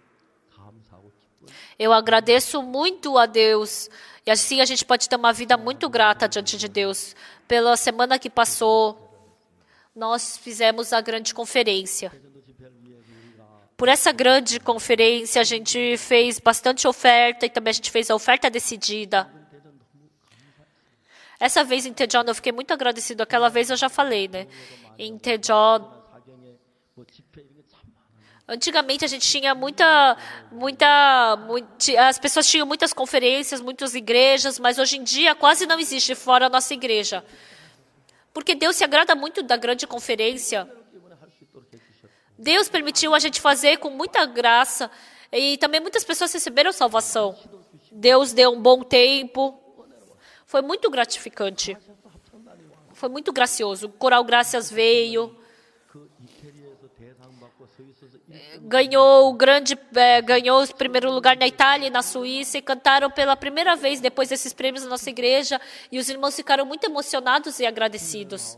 감사하고 기뻐요. Eu agradeço muito a Deus. E assim a gente pode ter uma vida muito grata diante de Deus. Pela semana que passou, nós fizemos a grande conferência. 전도 집회를 위해서 우리가 Por essa grande conferência, a gente fez bastante oferta e também a gente fez a oferta decidida. Essa vez em Tejon eu fiquei muito agradecido. Aquela vez eu já falei, né? Em Tejon, 사경에 뭐 집회 이런 게 참 많아요. antigamente a gente tinha as pessoas tinham muitas conferências, muitas igrejas, mas hoje em dia quase não existe fora a nossa igreja. Porque Deus se agrada muito da grande conferência. 이번에 할 수 있도록 해주셨고 Deus permitiu a gente fazer com muita graça e também muitas pessoas receberam salvação. Deus deu um bom tempo. Foi muito gratificante. Foi muito gracioso. O Coral Graças veio, 그 이태리에서 대상 받고 서 있어서 ganhou o primeiro lugar na Itália e na Suíça e cantaram pela primeira vez depois desses prêmios na nossa igreja e os irmãos ficaram muito emocionados e agradecidos.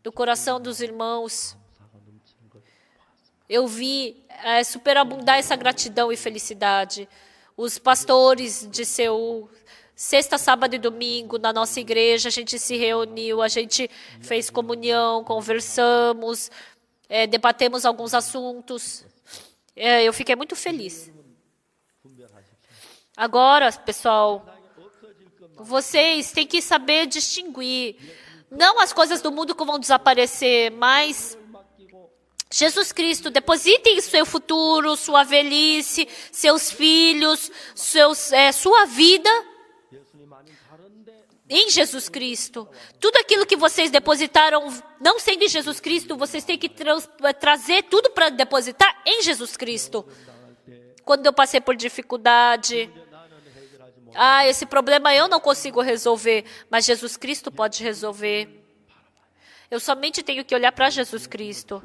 Do coração dos irmãos, 감사가 넘치는 걸 봤어요. eu vi superabundar essa gratidão e felicidade. Os pastores de Seul, sexta, sábado e domingo, na nossa igreja, a gente se reuniu, a gente fez comunhão, conversamos, debatemos alguns assuntos. Eu fiquei muito feliz. Agora, pessoal, vocês têm que saber distinguir. Não as coisas do mundo que vão desaparecer, mas Jesus Cristo, depositem seu futuro, sua velhice, seus filhos, sua vida 예수님 아닌 다른데 em Jesus Cristo. Tudo aquilo que vocês depositaram, não sendo em Jesus Cristo, vocês têm que trazer tudo para depositar em Jesus Cristo. Quando eu passei por dificuldade, esse problema eu não consigo resolver, mas Jesus Cristo pode resolver. Eu somente tenho que olhar para Jesus Cristo.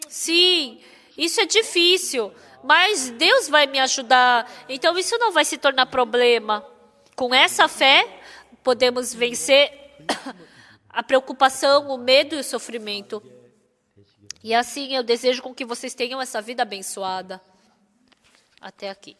Sim, isso é difícil, mas Deus vai me ajudar. Então isso não vai se tornar problema. Com essa fé, podemos vencer a preocupação, o medo e o sofrimento. E assim eu desejo com que vocês tenham essa vida abençoada. Até aqui.